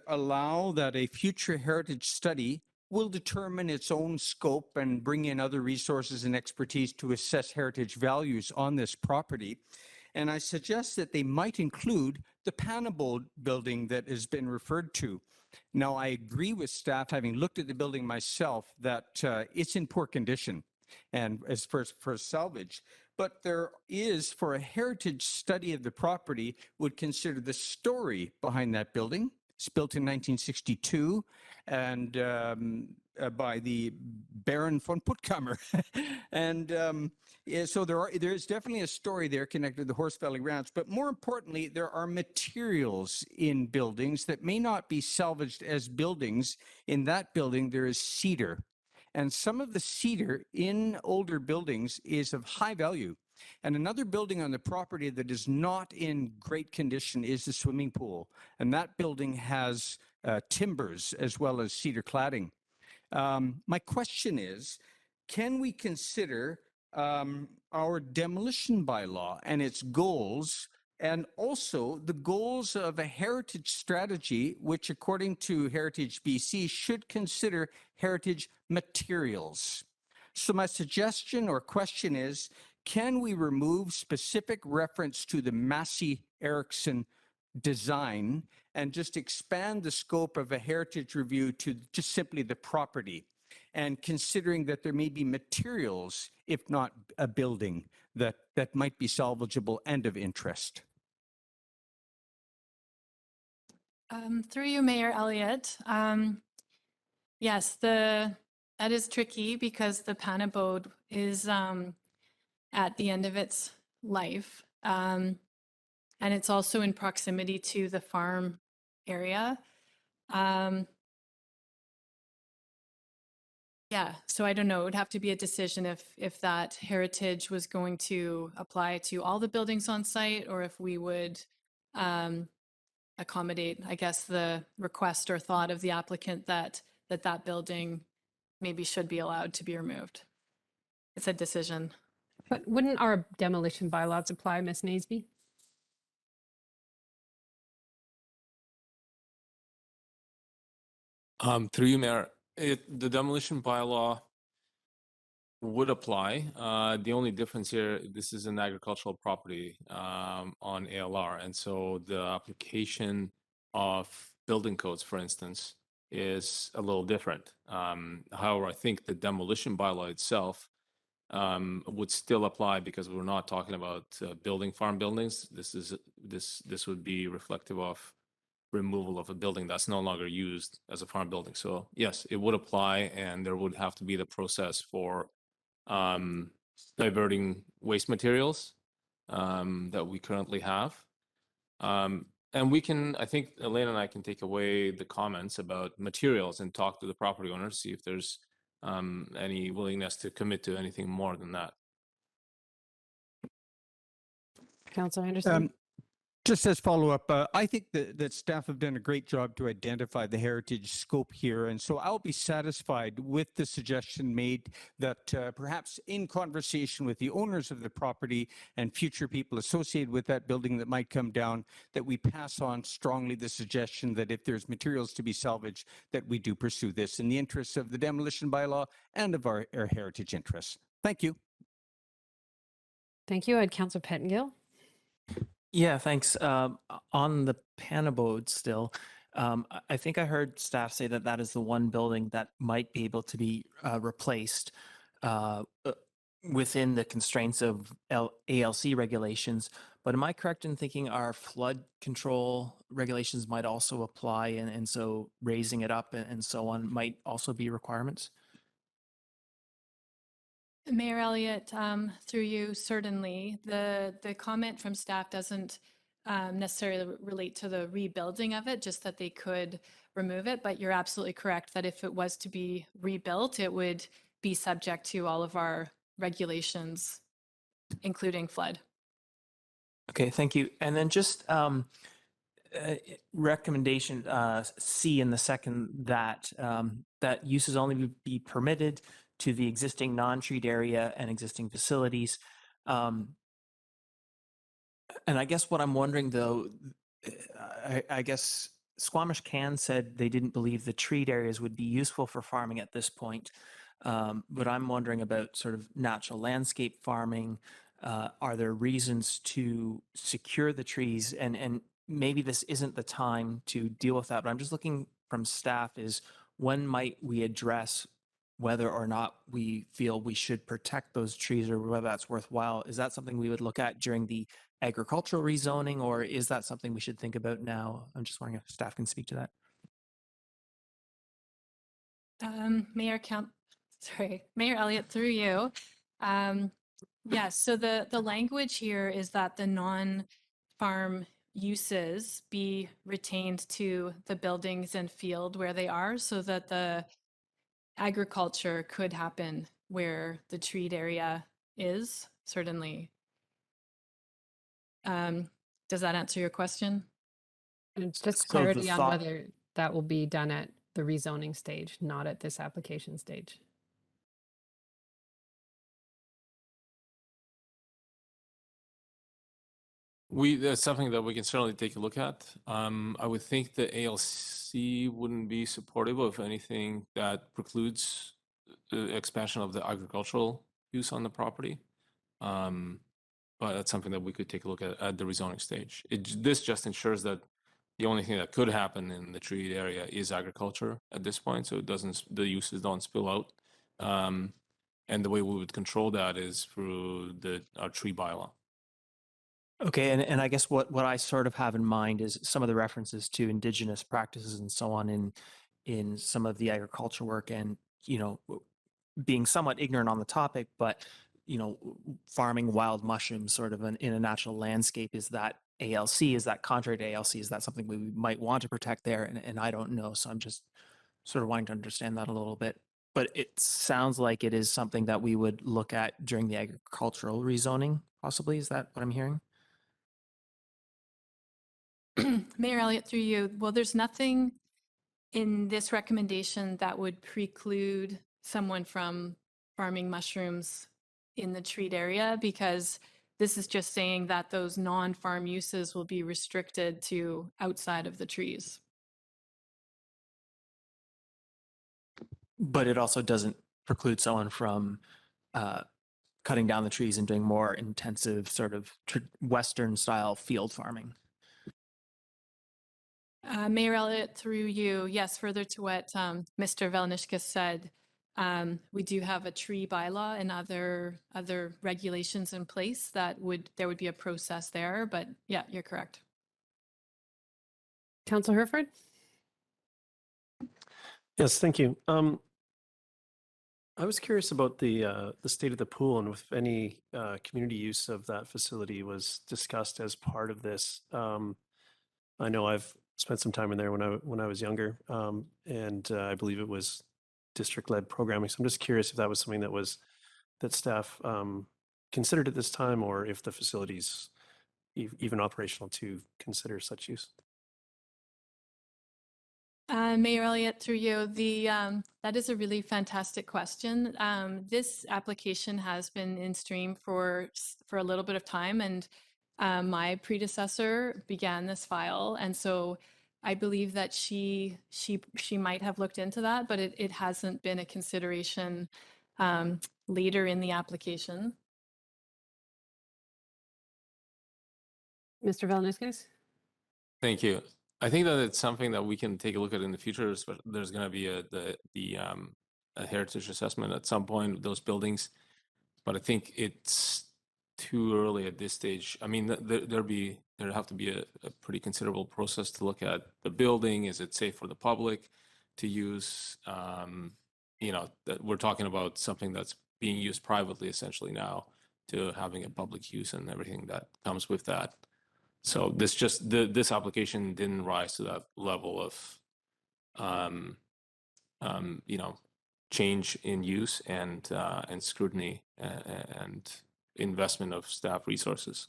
allow that a future heritage study will determine its own scope and bring in other resources and expertise to assess heritage values on this property. And I suggest that they might include the Panabo building that has been referred to. Now, I agree with staff, having looked at the building myself, that it's in poor condition and as for salvage. But there is, for a heritage study of the property, would consider the story behind that building. It's built in 1962 and by the Baron von Puttkamer. And so there is definitely a story there connected to the Horse Valley Ranch. But more importantly, there are materials in buildings that may not be salvaged as buildings. In that building, there is cedar. And some of the cedar in older buildings is of high value. And another building on the property that is not in great condition is the swimming pool. And that building has timbers as well as cedar cladding. My question is, can we consider our demolition bylaw and its goals, and also the goals of a heritage strategy, which according to Heritage BC should consider heritage materials? So my suggestion or question is, can we remove specific reference to the Massey Erickson design and just expand the scope of a heritage review to just simply the property, and considering that there may be materials, if not a building, that might be salvageable and of interest? Through you, Mayor Elliott. Yes, that is tricky because the Panabo is at the end of its life. And it's also in proximity to the farm area. Yeah, so I don't know, it would have to be a decision if that heritage was going to apply to all the buildings on site, or if we would accommodate, I guess, the request or thought of the applicant that building maybe should be allowed to be removed. It's a decision. But wouldn't our demolition bylaws apply, Ms. Naseby? Through you, Mayor, The demolition bylaw would apply. The only difference here, this is an agricultural property on ALR. And so the application of building codes, for instance, is a little different. However, I think the demolition bylaw itself would still apply because we're not talking about building farm buildings. This would be reflective of removal of a building that's no longer used as a farm building. So yes, it would apply, and there would have to be the process for diverting waste materials that we currently have. And we can, I think Elena and I can take away the comments about materials and talk to the property owner to see if there's any willingness to commit to anything more than that. Councillor Anderson. Just as follow-up, I think that staff have done a great job to identify the heritage scope here. And so I'll be satisfied with the suggestion made that perhaps in conversation with the owners of the property and future people associated with that building that might come down, that we pass on strongly the suggestion that if there's materials to be salvaged, that we do pursue this in the interests of the demolition bylaw and of our heritage interests. Thank you. Thank you. Councillor Pettengill. Yeah, thanks. On the Panabode still, I think I heard staff say that that is the one building that might be able to be replaced within the constraints of ALC regulations. But am I correct in thinking our flood control regulations might also apply, and so raising it up and so on might also be requirements? Mayor Elliott, through you, certainly. The comment from staff doesn't necessarily relate to the rebuilding of it, just that they could remove it. But you're absolutely correct that if it was to be rebuilt, it would be subject to all of our regulations, including flood. Okay, thank you. And then just recommendation C in the second that that uses only be permitted to the existing non-treat area and existing facilities. And I guess what I'm wondering though, I guess Squamish Can said they didn't believe the treat areas would be useful for farming at this point. But I'm wondering about sort of natural landscape farming. Are there reasons to secure the trees? And maybe this isn't the time to deal with that, but I'm just looking from staff is when might we address whether or not we feel we should protect those trees or whether that's worthwhile? Is that something we would look at during the agricultural rezoning, or is that something we should think about now? I'm just wondering if staff can speak to that. Mayor Elliott, through you. Yes, so the language here is that the non-farm uses be retained to the buildings and field where they are, so that the agriculture could happen where the treat area is, certainly. Does that answer your question? And just clarity on whether that will be done at the rezoning stage, not at this application stage. That's something that we can certainly take a look at. I would think the ALC wouldn't be supportive of anything that precludes the expansion of the agricultural use on the property. But that's something that we could take a look at the rezoning stage. This just ensures that the only thing that could happen in the treated area is agriculture at this point, so the uses don't spill out. And the way we would control that is through our tree bylaw. Okay, and I guess what I sort of have in mind is some of the references to indigenous practices and so on in some of the agriculture work, and being somewhat ignorant on the topic, but farming wild mushrooms sort of in a natural landscape, is that ALC? Is that contrary to ALC? Is that something we might want to protect there? And I don't know, so I'm just sort of wanting to understand that a little bit. But it sounds like it is something that we would look at during the agricultural rezoning, possibly. Is that what I'm hearing? Mayor Elliott, through you. Well, there's nothing in this recommendation that would preclude someone from farming mushrooms in the treat area, because this is just saying that those non-farm uses will be restricted to outside of the trees. but it also doesn't preclude someone from cutting down the trees and doing more intensive sort of Western style field farming. Mayor Elliott, through you, yes, further to what Mr. Velenishka said, we do have a tree bylaw and other regulations in place that there would be a process there, but yeah, you're correct. Councillor Herford? Yes, thank you. I was curious about the state of the pool and if any community use of that facility was discussed as part of this. I know I've spent some time in there when I was younger, and I believe it was district-led programming. So I'm just curious if that was something that staff considered at this time, or if the facility's even operational to consider such use. Mayor Elliott, through you, that is a really fantastic question. This application has been in stream for a little bit of time, and my predecessor began this file, and so I believe that she might have looked into that, but it hasn't been a consideration later in the application. Mr. Velenishka? Thank you. I think that it's something that we can take a look at in the future. There's going to be a heritage assessment at some point of those buildings, but I think it's too early at this stage. I mean, there'd have to be a pretty considerable process to look at the building. Is it safe for the public to use? You know, that we're talking about something that's being used privately essentially now, to having a public use and everything that comes with that. So this application didn't rise to that level of, you know, change in use and scrutiny and investment of staff resources.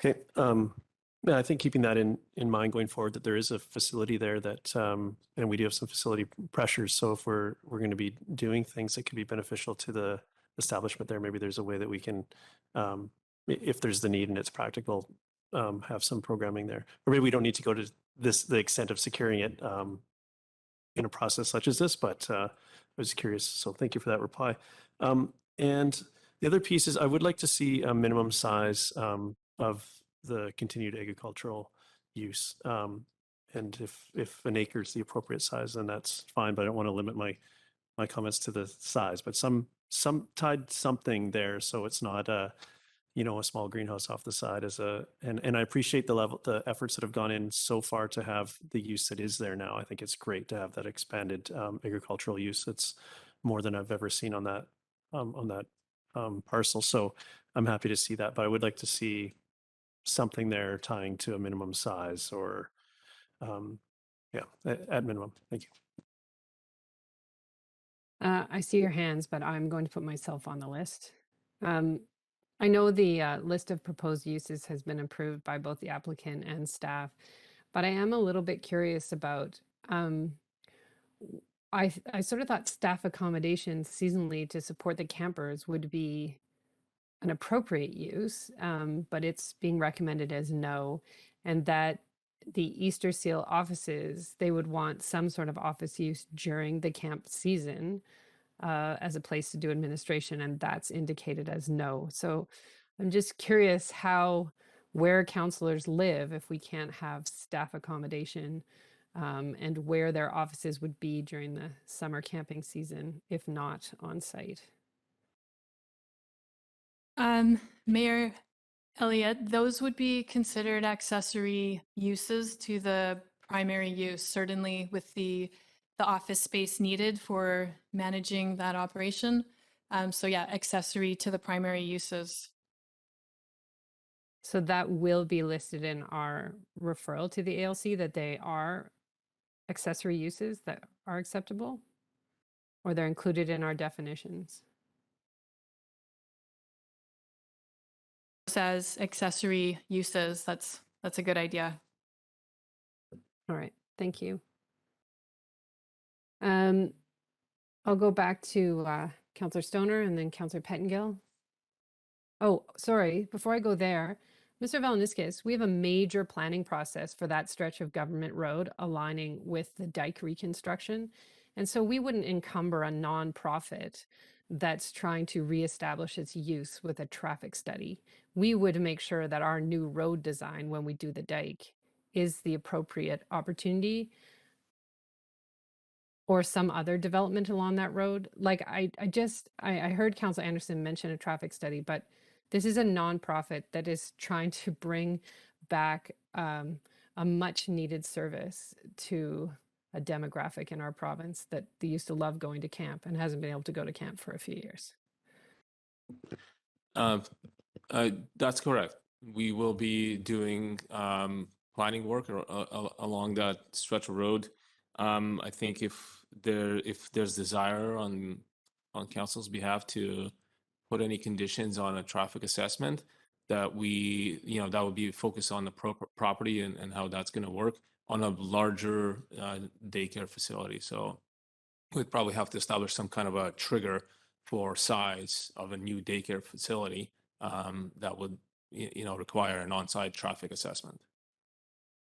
Okay. Yeah, I think keeping that in mind going forward, that there is a facility there that, and we do have some facility pressures. So if we're going to be doing things that could be beneficial to the establishment there, maybe there's a way that we can, if there's the need and it's practical, have some programming there. Or maybe we don't need to go to the extent of securing it in a process such as this, but I was curious. So thank you for that reply. And the other piece is I would like to see a minimum size of the continued agricultural use. And if an acre is the appropriate size, then that's fine, but I don't want to limit my comments to the size, but some tied something there, so it's not a small greenhouse off the side and I appreciate the efforts that have gone in so far to have the use that is there now. I think it's great to have that expanded agricultural use. It's more than I've ever seen on that parcel. So I'm happy to see that, but I would like to see something there tying to a minimum size or at minimum. Thank you. I see your hands, but I'm going to put myself on the list. I know the list of proposed uses has been approved by both the applicant and staff, but I am a little bit curious about, I sort of thought staff accommodations seasonally to support the campers would be an appropriate use, but it's being recommended as no, and that the Easter Seal offices, they would want some sort of office use during the camp season as a place to do administration, and that's indicated as no. So I'm just curious where counselors live if we can't have staff accommodation, and where their offices would be during the summer camping season, if not on site. Mayor Elliott, those would be considered accessory uses to the primary use, certainly with the office space needed for managing that operation. So yeah, accessory to the primary uses. So that will be listed in our referral to the ALC, that they are accessory uses that are acceptable, or they're included in our definitions. Says accessory uses, that's a good idea. All right, thank you. I'll go back to Councillor Stoner and then Councillor Pettengill. Oh, sorry, before I go there, Mr. Valniskis, we have a major planning process for that stretch of government road aligning with the dike reconstruction. And so we wouldn't encumber a nonprofit that's trying to reestablish its use with a traffic study. We would make sure that our new road design when we do the dike is the appropriate opportunity or some other development along that road. Like I heard Council Anderson mention a traffic study, but this is a nonprofit that is trying to bring back a much needed service to a demographic in our province that they used to love going to camp and hasn't been able to go to camp for a few years. That's correct. We will be doing planning work along that stretch of road. I think if there's desire on council's behalf to put any conditions on a traffic assessment, that that would be focused on the property and how that's going to work on a larger daycare facility. So we'd probably have to establish some kind of a trigger for size of a new daycare facility that would require an on-site traffic assessment.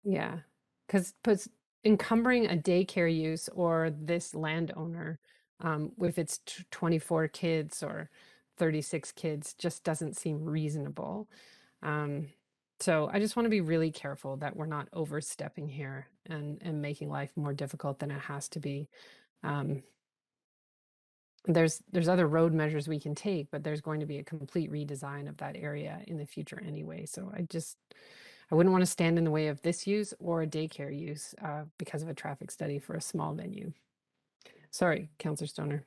Yeah, because encumbering a daycare use or this landowner with its 24 kids or 36 kids just doesn't seem reasonable. So I just want to be really careful that we're not overstepping here and making life more difficult than it has to be. There's other road measures we can take, but there's going to be a complete redesign of that area in the future anyway. So I wouldn't want to stand in the way of this use or a daycare use because of a traffic study for a small venue. Sorry, Councillor Stoner.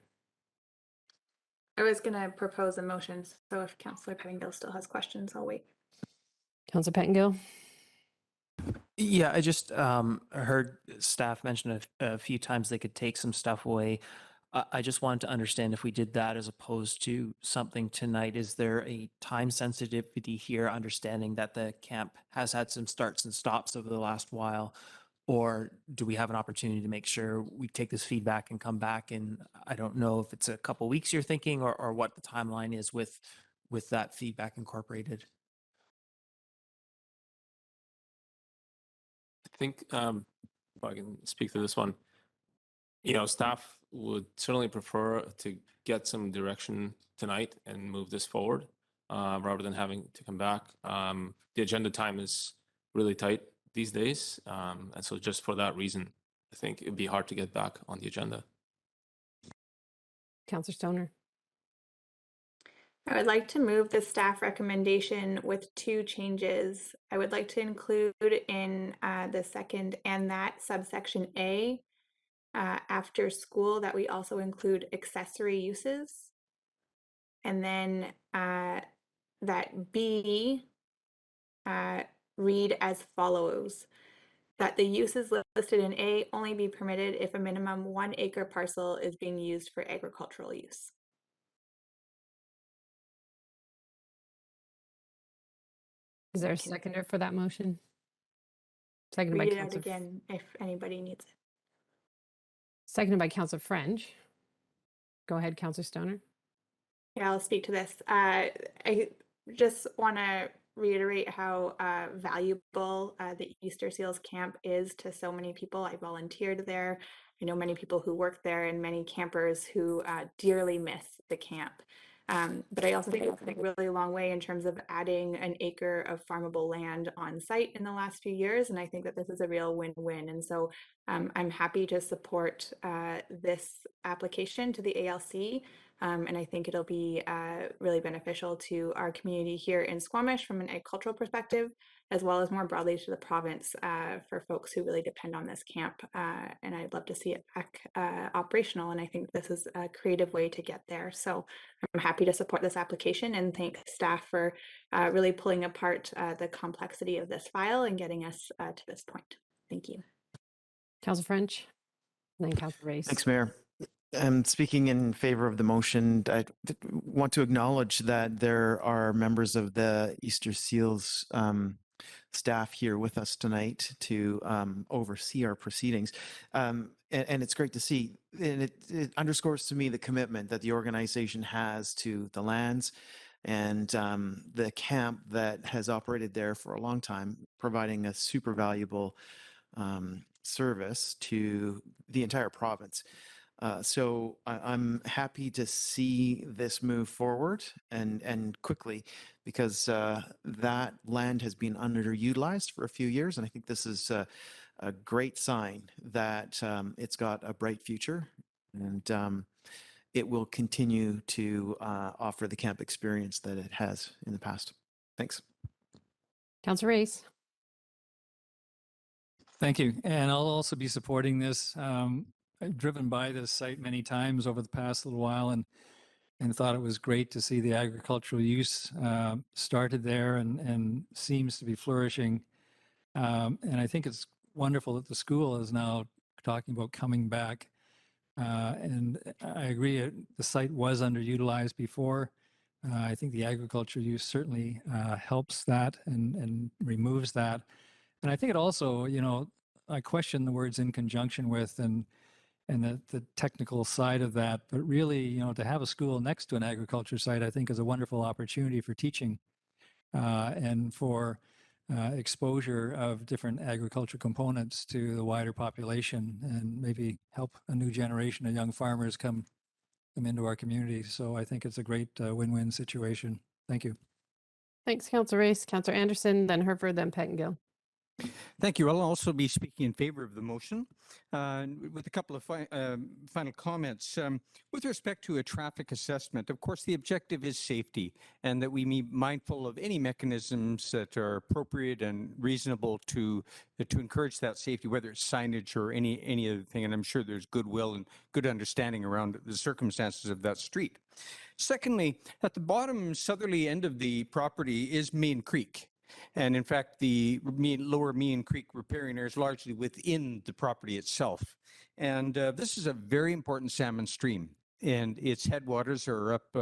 I was going to propose a motion, so if Councillor Pettingill still has questions, I'll wait. Councillor Pettingill? Yeah, I just heard staff mention a few times they could take some stuff away. I just wanted to understand if we did that as opposed to something tonight, is there a time sensitivity here, understanding that the camp has had some starts and stops over the last while? Or do we have an opportunity to make sure we take this feedback and come back? And I don't know if it's a couple weeks you're thinking or what the timeline is with that feedback incorporated. I think if I can speak to this one, staff would certainly prefer to get some direction tonight and move this forward rather than having to come back. The agenda time is really tight these days. And so just for that reason, I think it'd be hard to get back on the agenda. Councillor Stoner. I would like to move the staff recommendation with 2 changes. I would like to include in the second and that subsection A, after school, that we also include accessory uses. And then that B read as follows: that the uses listed in A only be permitted if a minimum 1 acre parcel is being used for agricultural use. Is there a seconder for that motion? Seconded by Read it out Councillor again if anybody needs it. Seconded by Councillor French. Go ahead, Councillor Stoner. Yeah, I'll speak to this. I just want to reiterate how valuable the Easter Seals camp is to so many people. I volunteered there. I know many people who work there and many campers who dearly miss the camp. But I also think it's a really long way in terms of adding an acre of farmable land on site in the last few years. And I think that this is a real win-win. And so I'm happy to support this application to the ALC. And I think it'll be really beneficial to our community here in Squamish from an agricultural perspective, as well as more broadly to the province for folks who really depend on this camp. And I'd love to see it back operational. And I think this is a creative way to get there. So I'm happy to support this application and thank staff for really pulling apart the complexity of this file and getting us to this point. Thank you. Councillor French, and then Councillor Race. Thanks, Mayor. Speaking in favor of the motion, I want to acknowledge that there are members of the Easter Seals staff here with us tonight to oversee our proceedings. And it's great to see, and it underscores to me the commitment that the organization has to the lands and the camp that has operated there for a long time, providing a super valuable service to the entire province. So I'm happy to see this move forward and quickly, because that land has been underutilized for a few years, and I think this is a great sign that it's got a bright future, and it will continue to offer the camp experience that it has in the past. Thanks. Councillor Race. Thank you. And I'll also be supporting this. I've driven by this site many times over the past little while and thought it was great to see the agricultural use started there and seems to be flourishing. And I think it's wonderful that the school is now talking about coming back. And I agree, the site was underutilized before. I think the agriculture use certainly helps that and removes that. And I think it also, you know, I question the words in conjunction with and the technical side of that, but really, you know, to have a school next to an agriculture site, I think is a wonderful opportunity for teaching and for exposure of different agriculture components to the wider population and maybe help a new generation of young farmers come into our community. So I think it's a great win-win situation. Thank you. Thanks, Councillor Race. Councillor Anderson, then Hereford, then Pettengill. Thank you. I'll also be speaking in favor of the motion with a couple of final comments. With respect to a traffic assessment, of course, the objective is safety and that we be mindful of any mechanisms that are appropriate and reasonable to encourage that safety, whether it's signage or any other thing. And I'm sure there's goodwill and good understanding around the circumstances of that street. Secondly, at the bottom southerly end of the property is Main Creek. And in fact, the lower Meehan Creek riparian area is largely within the property itself. And this is a very important salmon stream. And its headwaters are up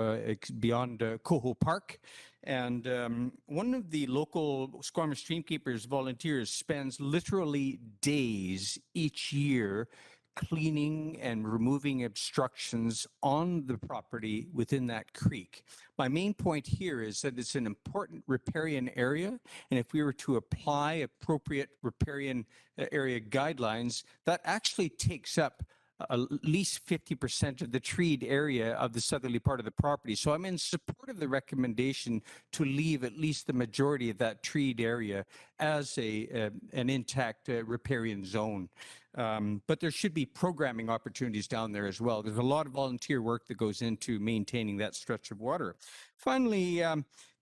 beyond Coho Park. And one of the local Squamish streamkeepers volunteers spends literally days each year cleaning and removing obstructions on the property within that creek. My main point here is that it's an important riparian area, and if we were to apply appropriate riparian area guidelines, that actually takes up at least 50% of the treed area of the southerly part of the property. So I'm in support of the recommendation to leave at least the majority of that treed area as an intact riparian zone. But there should be programming opportunities down there as well. There's a lot of volunteer work that goes into maintaining that stretch of water. Finally,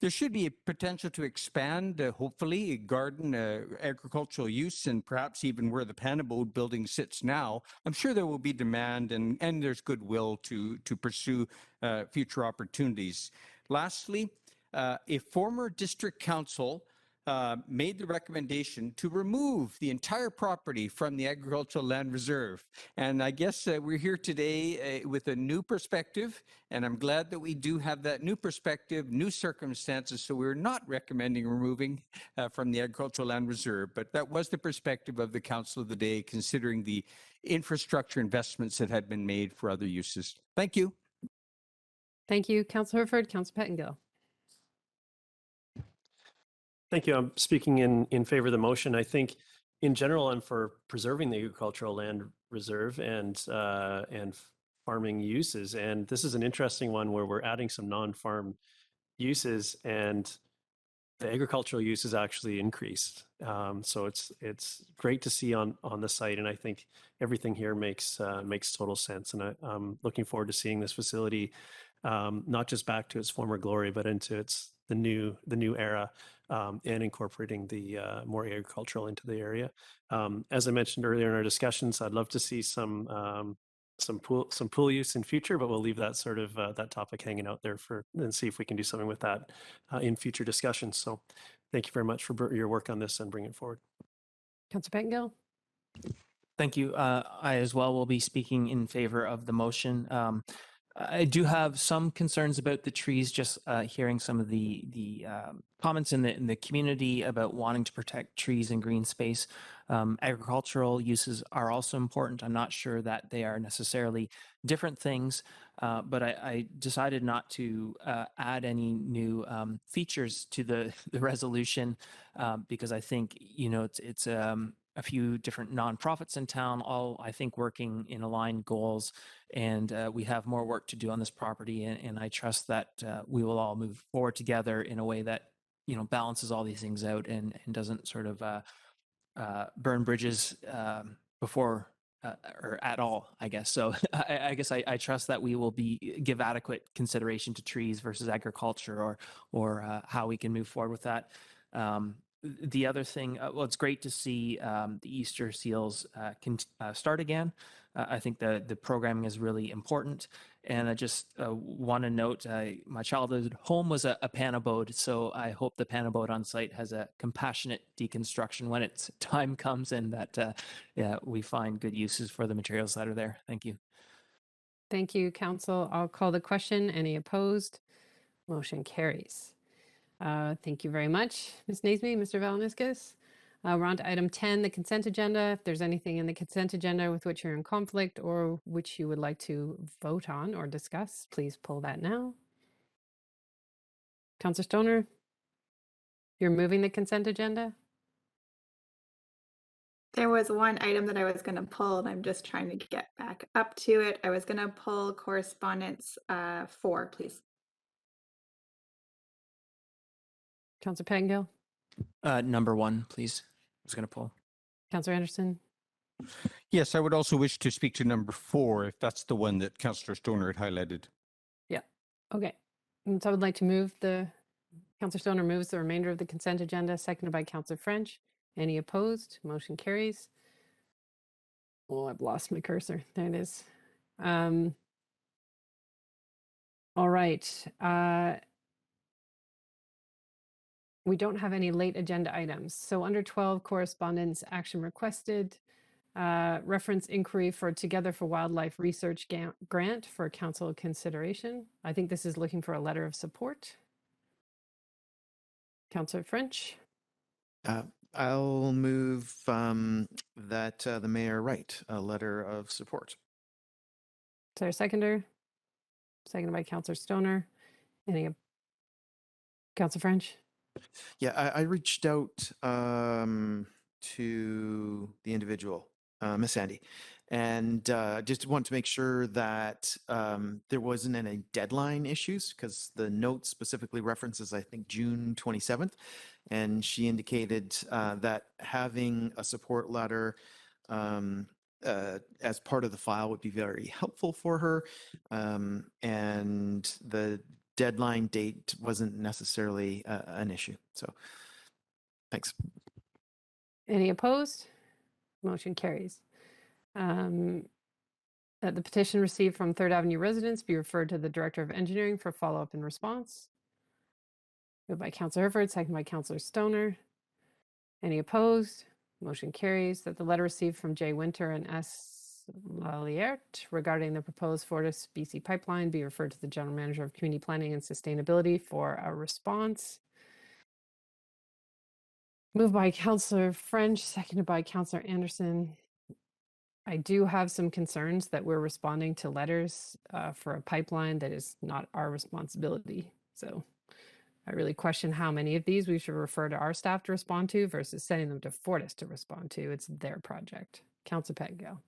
there should be a potential to expand, hopefully, garden agricultural use, and perhaps even where the Panabode building sits now. I'm sure there will be demand and there's goodwill to pursue future opportunities. Lastly, a former district council made the recommendation to remove the entire property from the agricultural land reserve. And I guess we're here today with a new perspective, and I'm glad that we do have that new perspective, new circumstances, so we're not recommending removing from the agricultural land reserve, but that was the perspective of the council of the day, considering the infrastructure investments that had been made for other uses. Thank you. Thank you, Councillor Hereford. Councillor Pettengill. Thank you. I'm speaking in favor of the motion. I think in general, I'm for preserving the agricultural land reserve and farming uses. And this is an interesting one where we're adding some non-farm uses and the agricultural use is actually increased. So it's great to see on the site. And I think everything here makes total sense. And I'm looking forward to seeing this facility not just back to its former glory, but into the new era. And incorporating the more agricultural into the area. As I mentioned earlier in our discussions, I'd love to see some pool use in future, but we'll leave that sort of that topic hanging out there and see if we can do something with that in future discussions. So thank you very much for your work on this and bringing it forward. Councillor Pettengill. Thank you. I as well will be speaking in favor of the motion. I do have some concerns about the trees, just hearing some of the comments in the community about wanting to protect trees and green space. Agricultural uses are also important. I'm not sure that they are necessarily different things. but I decided not to add any new features to the resolution because I think, it's a few different nonprofits in town, all I think working in aligned goals, and we have more work to do on this property, and I trust that we will all move forward together in a way that balances all these things out and doesn't sort of burn bridges before or at all, I guess. So I guess I trust that we will give adequate consideration to trees versus agriculture or how we can move forward with that. The other thing, well, it's great to see the Easter seals start again. I think the programming is really important. And I just want to note, my childhood home was a panabode, so I hope the panabode on site has a compassionate deconstruction when its time comes, and that we find good uses for the materials that are there. Thank you. Thank you, Council. I'll call the question. Any opposed? Motion carries. Thank you very much, Ms. Naismith, Mr. Valaniskis. We're on to item 10, the consent agenda. If there's anything in the consent agenda with which you're in conflict or which you would like to vote on or discuss, please pull that now. Councillor Stoner, you're moving the consent agenda? There was one item that I was going to pull, and I'm just trying to get back up to it. I was going to pull correspondence 4, please. Councillor Pettingill? Number 1, please. I was going to pull. Councillor Anderson? Yes, I would also wish to speak to number 4, if that's the one that Councillor Stoner had highlighted. Yeah. Okay. And so I would like to move Councillor Stoner moves the remainder of the consent agenda, seconded by Councillor French. Any opposed? Motion carries. Oh, I've lost my cursor. There it is. All right. We don't have any late agenda items. So under 12, correspondence action requested. Reference inquiry for Together for Wildlife Research grant for council consideration. I think this is looking for a letter of support. Councillor French? I'll move that the mayor write a letter of support. Is there a seconder? Seconded by Councillor Stoner. Councillor French? Yeah, I reached out to the individual, Miss Sandy, and just want to make sure that there wasn't any deadline issues, because the note specifically references, I think, June 27th, and she indicated that having a support letter as part of the file would be very helpful for her, and the deadline date wasn't necessarily an issue. So thanks. Any opposed? Motion carries. That the petition received from 3rd Avenue residents be referred to the Director of Engineering for follow-up and response. Moved by Councillor Herford, seconded by Councillor Stoner. Any opposed? Motion carries. That the letter received from J. Winter and S. Laliert regarding the proposed Fortis BC pipeline be referred to the General Manager of Community Planning and Sustainability for a response. Moved by Councillor French, seconded by Councillor Anderson. I do have some concerns that we're responding to letters for a pipeline that is not our responsibility. So I really question how many of these we should refer to our staff to respond to versus sending them to Fortis to respond to. It's their project. Councillor Pettingill.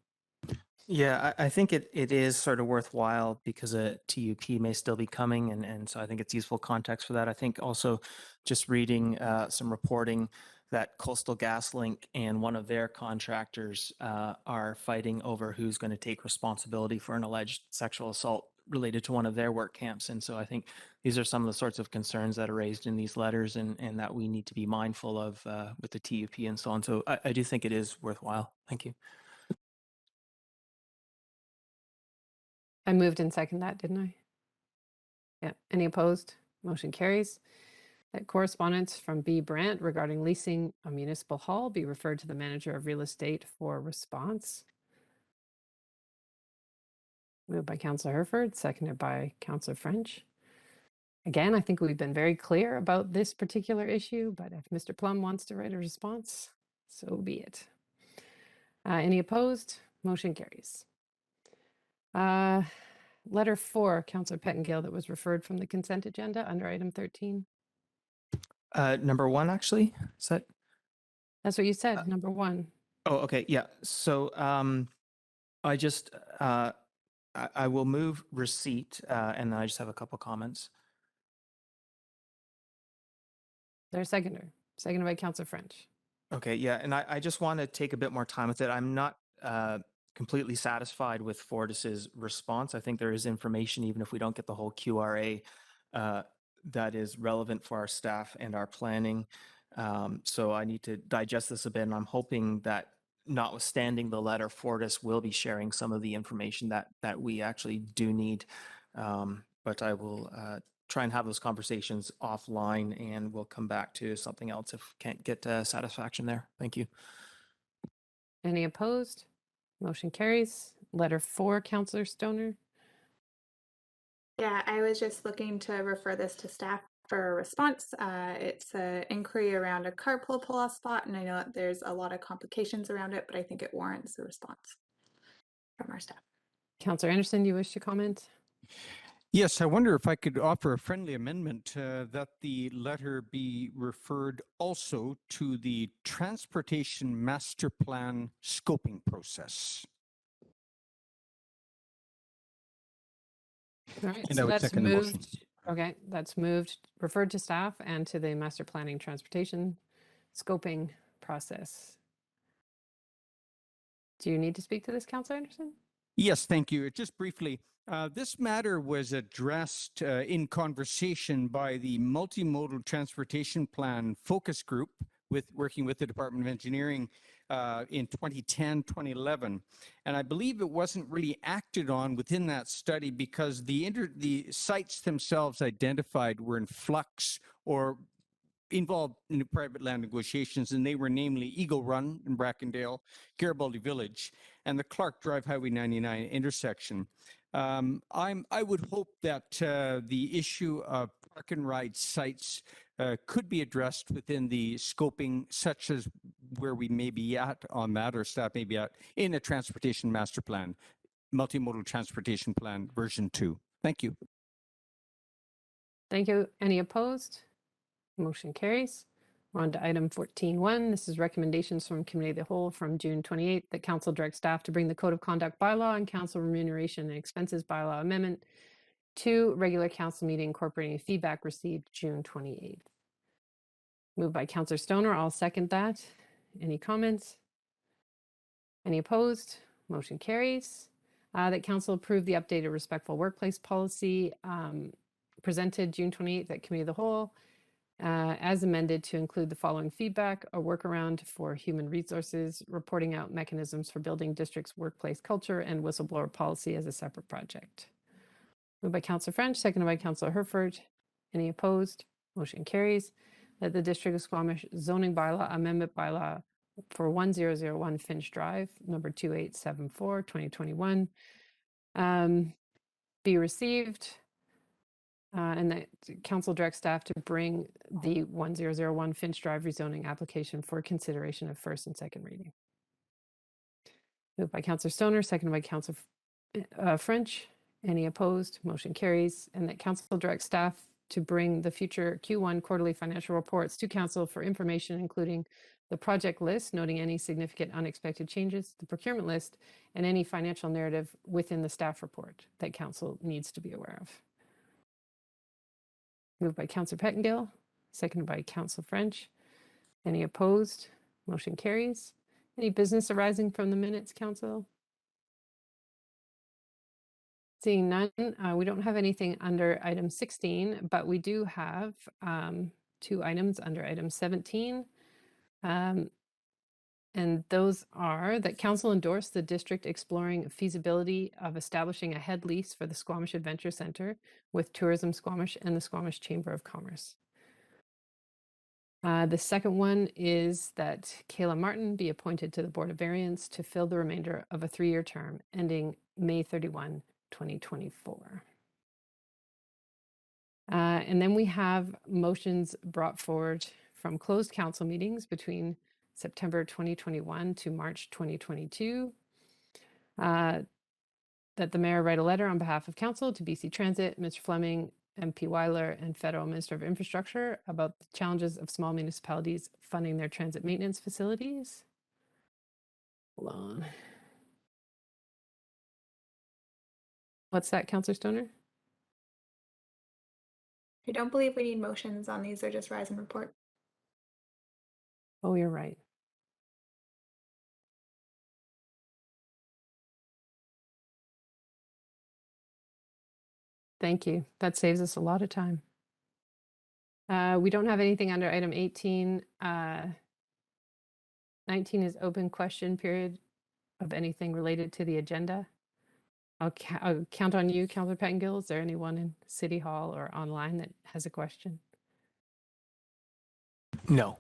Yeah, I think it is sort of worthwhile because a TUP may still be coming, and so I think it's useful context for that. I think also just reading some reporting that Coastal GasLink and one of their contractors are fighting over who's going to take responsibility for an alleged sexual assault related to one of their work camps. And so I think these are some of the sorts of concerns that are raised in these letters and that we need to be mindful of with the TUP and so on. So I do think it is worthwhile. Thank you. I moved and seconded that, didn't I? Yeah. Any opposed? Motion carries. That correspondence from B. Brandt regarding leasing a municipal hall be referred to the Manager of Real Estate for response. Moved by Councillor Herford, seconded by Councillor French. Again, I think we've been very clear about this particular issue, but if Mr. Plum wants to write a response, so be it. Any opposed? Motion carries. Letter 4, Councillor Pettengill, that was referred from the consent agenda under item 13. Number 1, actually, is that? That's what you said, number 1. Oh, okay, yeah. So I just, I will move receipt, and then I just have a couple comments. There's a seconder. Seconded by Councillor French. Okay, yeah, and I just want to take a bit more time with it. I'm not completely satisfied with Fortis's response. I think there is information, even if we don't get the whole QRA, that is relevant for our staff and our planning. So I need to digest this a bit, and I'm hoping that notwithstanding the letter, Fortis will be sharing some of the information that we actually do need. But I will try and have those conversations offline, and we'll come back to something else if can't get satisfaction there. Thank you. Any opposed? Motion carries. Letter 4, Councillor Stoner. Yeah, I was just looking to refer this to staff for a response. It's an inquiry around a carpool pull-off spot, and I know that there's a lot of complications around it, but I think it warrants a response from our staff. Councillor Anderson, do you wish to comment? Yes, I wonder if I could offer a friendly amendment that the letter be referred also to the Transportation Master Plan scoping process. All right, And so I would that's second the motion. moved. Okay, that's moved, referred to staff and to the master planning transportation scoping process. Do you need to speak to this, Councillor Anderson? Yes, thank you. Just briefly, this matter was addressed in conversation by the Multimodal Transportation Plan Focus Group working with the Department of Engineering in 2010, 2011. And I believe it wasn't really acted on within that study because the sites themselves identified were in flux or involved in private land negotiations, and they were namely Eagle Run in Brackendale, Garibaldi Village, and the Clark Drive Highway 99 intersection. I would hope that the issue of park and ride sites could be addressed within the scoping, such as where we may be at on that, or staff may be at, in a transportation master plan, multimodal transportation plan version 2. Thank you. Thank you. Any opposed? Motion carries. We're on to item 14.1. This is recommendations from Committee of the Whole from June 28th that Council direct staff to bring the Code of Conduct Bylaw and Council Remuneration and Expenses Bylaw Amendment to regular Council meeting incorporating feedback received June 28th. Moved by Councillor Stoner. I'll second that. Any comments? Any opposed? Motion carries. That Council approve the updated respectful workplace policy presented June 28th at Committee of the Whole, as amended to include the following feedback: a workaround for human resources, reporting out mechanisms for building district's workplace culture, and whistleblower policy as a separate project. Moved by Councillor French, seconded by Councillor Herford. Any opposed? Motion carries. That the District of Squamish zoning bylaw amendment bylaw for 1001 Finch Drive, number 2874, 2021, be received. And that Council directs staff to bring the 1001 Finch Drive rezoning application for consideration of first and second reading. Moved by Councillor Stoner, seconded by Councillor French. Any opposed? Motion carries. And that Council directs staff to bring the future Q1 quarterly financial reports to Council for information, including the project list, noting any significant unexpected changes, the procurement list, and any financial narrative within the staff report that Council needs to be aware of. Moved by Councillor Pettengill, seconded by Councillor French. Any opposed? Motion carries. Any business arising from the minutes, Council? Seeing none, we don't have anything under item 16, but we do have 2 items under item 17. And those are that Council endorsed the district exploring feasibility of establishing a head lease for the Squamish Adventure Center with Tourism Squamish and the Squamish Chamber of Commerce. The second one is that Kayla Martin be appointed to the Board of Variance to fill the remainder of a 3-year term ending May 31, 2024. And then we have motions brought forward from closed council meetings between September 2021 to March 2022. that the mayor write a letter on behalf of council to BC Transit, Mr. Fleming, MP Weiler, and Federal Minister of Infrastructure about the challenges of small municipalities funding their transit maintenance facilities. Hold on. What's that, Councillor Stoner? I don't believe we need motions on these. They're just rise and report. Oh, you're right. Thank you. That saves us a lot of time. We don't have anything under item 18. 19 is open question period of anything related to the agenda. I'll count on you, Councillor Pettengill. Is there anyone in City Hall or online that has a question? No.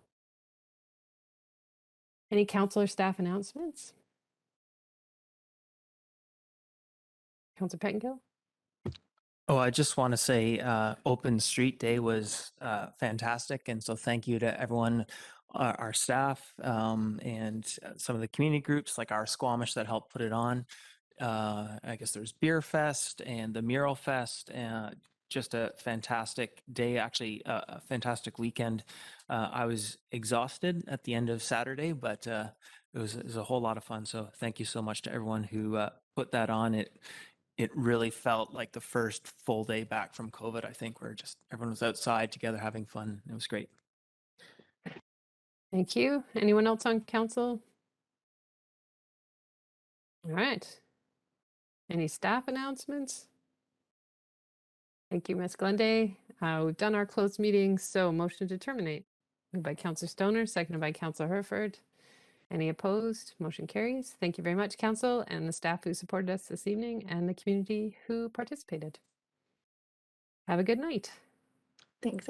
Any councillor staff announcements? Councillor Pettengill? Oh, I just want to say Open Street Day was fantastic. And so thank you to everyone, our staff, and some of the community groups like our Squamish that helped put it on. I guess there's Beer Fest and the Mural Fest. Just a fantastic day, actually a fantastic weekend. I was exhausted at the end of Saturday, but it was a whole lot of fun. So thank you so much to everyone who put that on. It really felt like the first full day back from COVID, I think, where just everyone was outside together having fun. It was great. Thank you. Anyone else on council? All right. Any staff announcements? Thank you, Ms. Glende. We've done our closed meeting, so motion to terminate. Moved by Councillor Stoner, seconded by Councillor Herford. Any opposed? Motion carries. Thank you very much, council, and the staff who supported us this evening, and the community who participated. Have a good night. Thanks.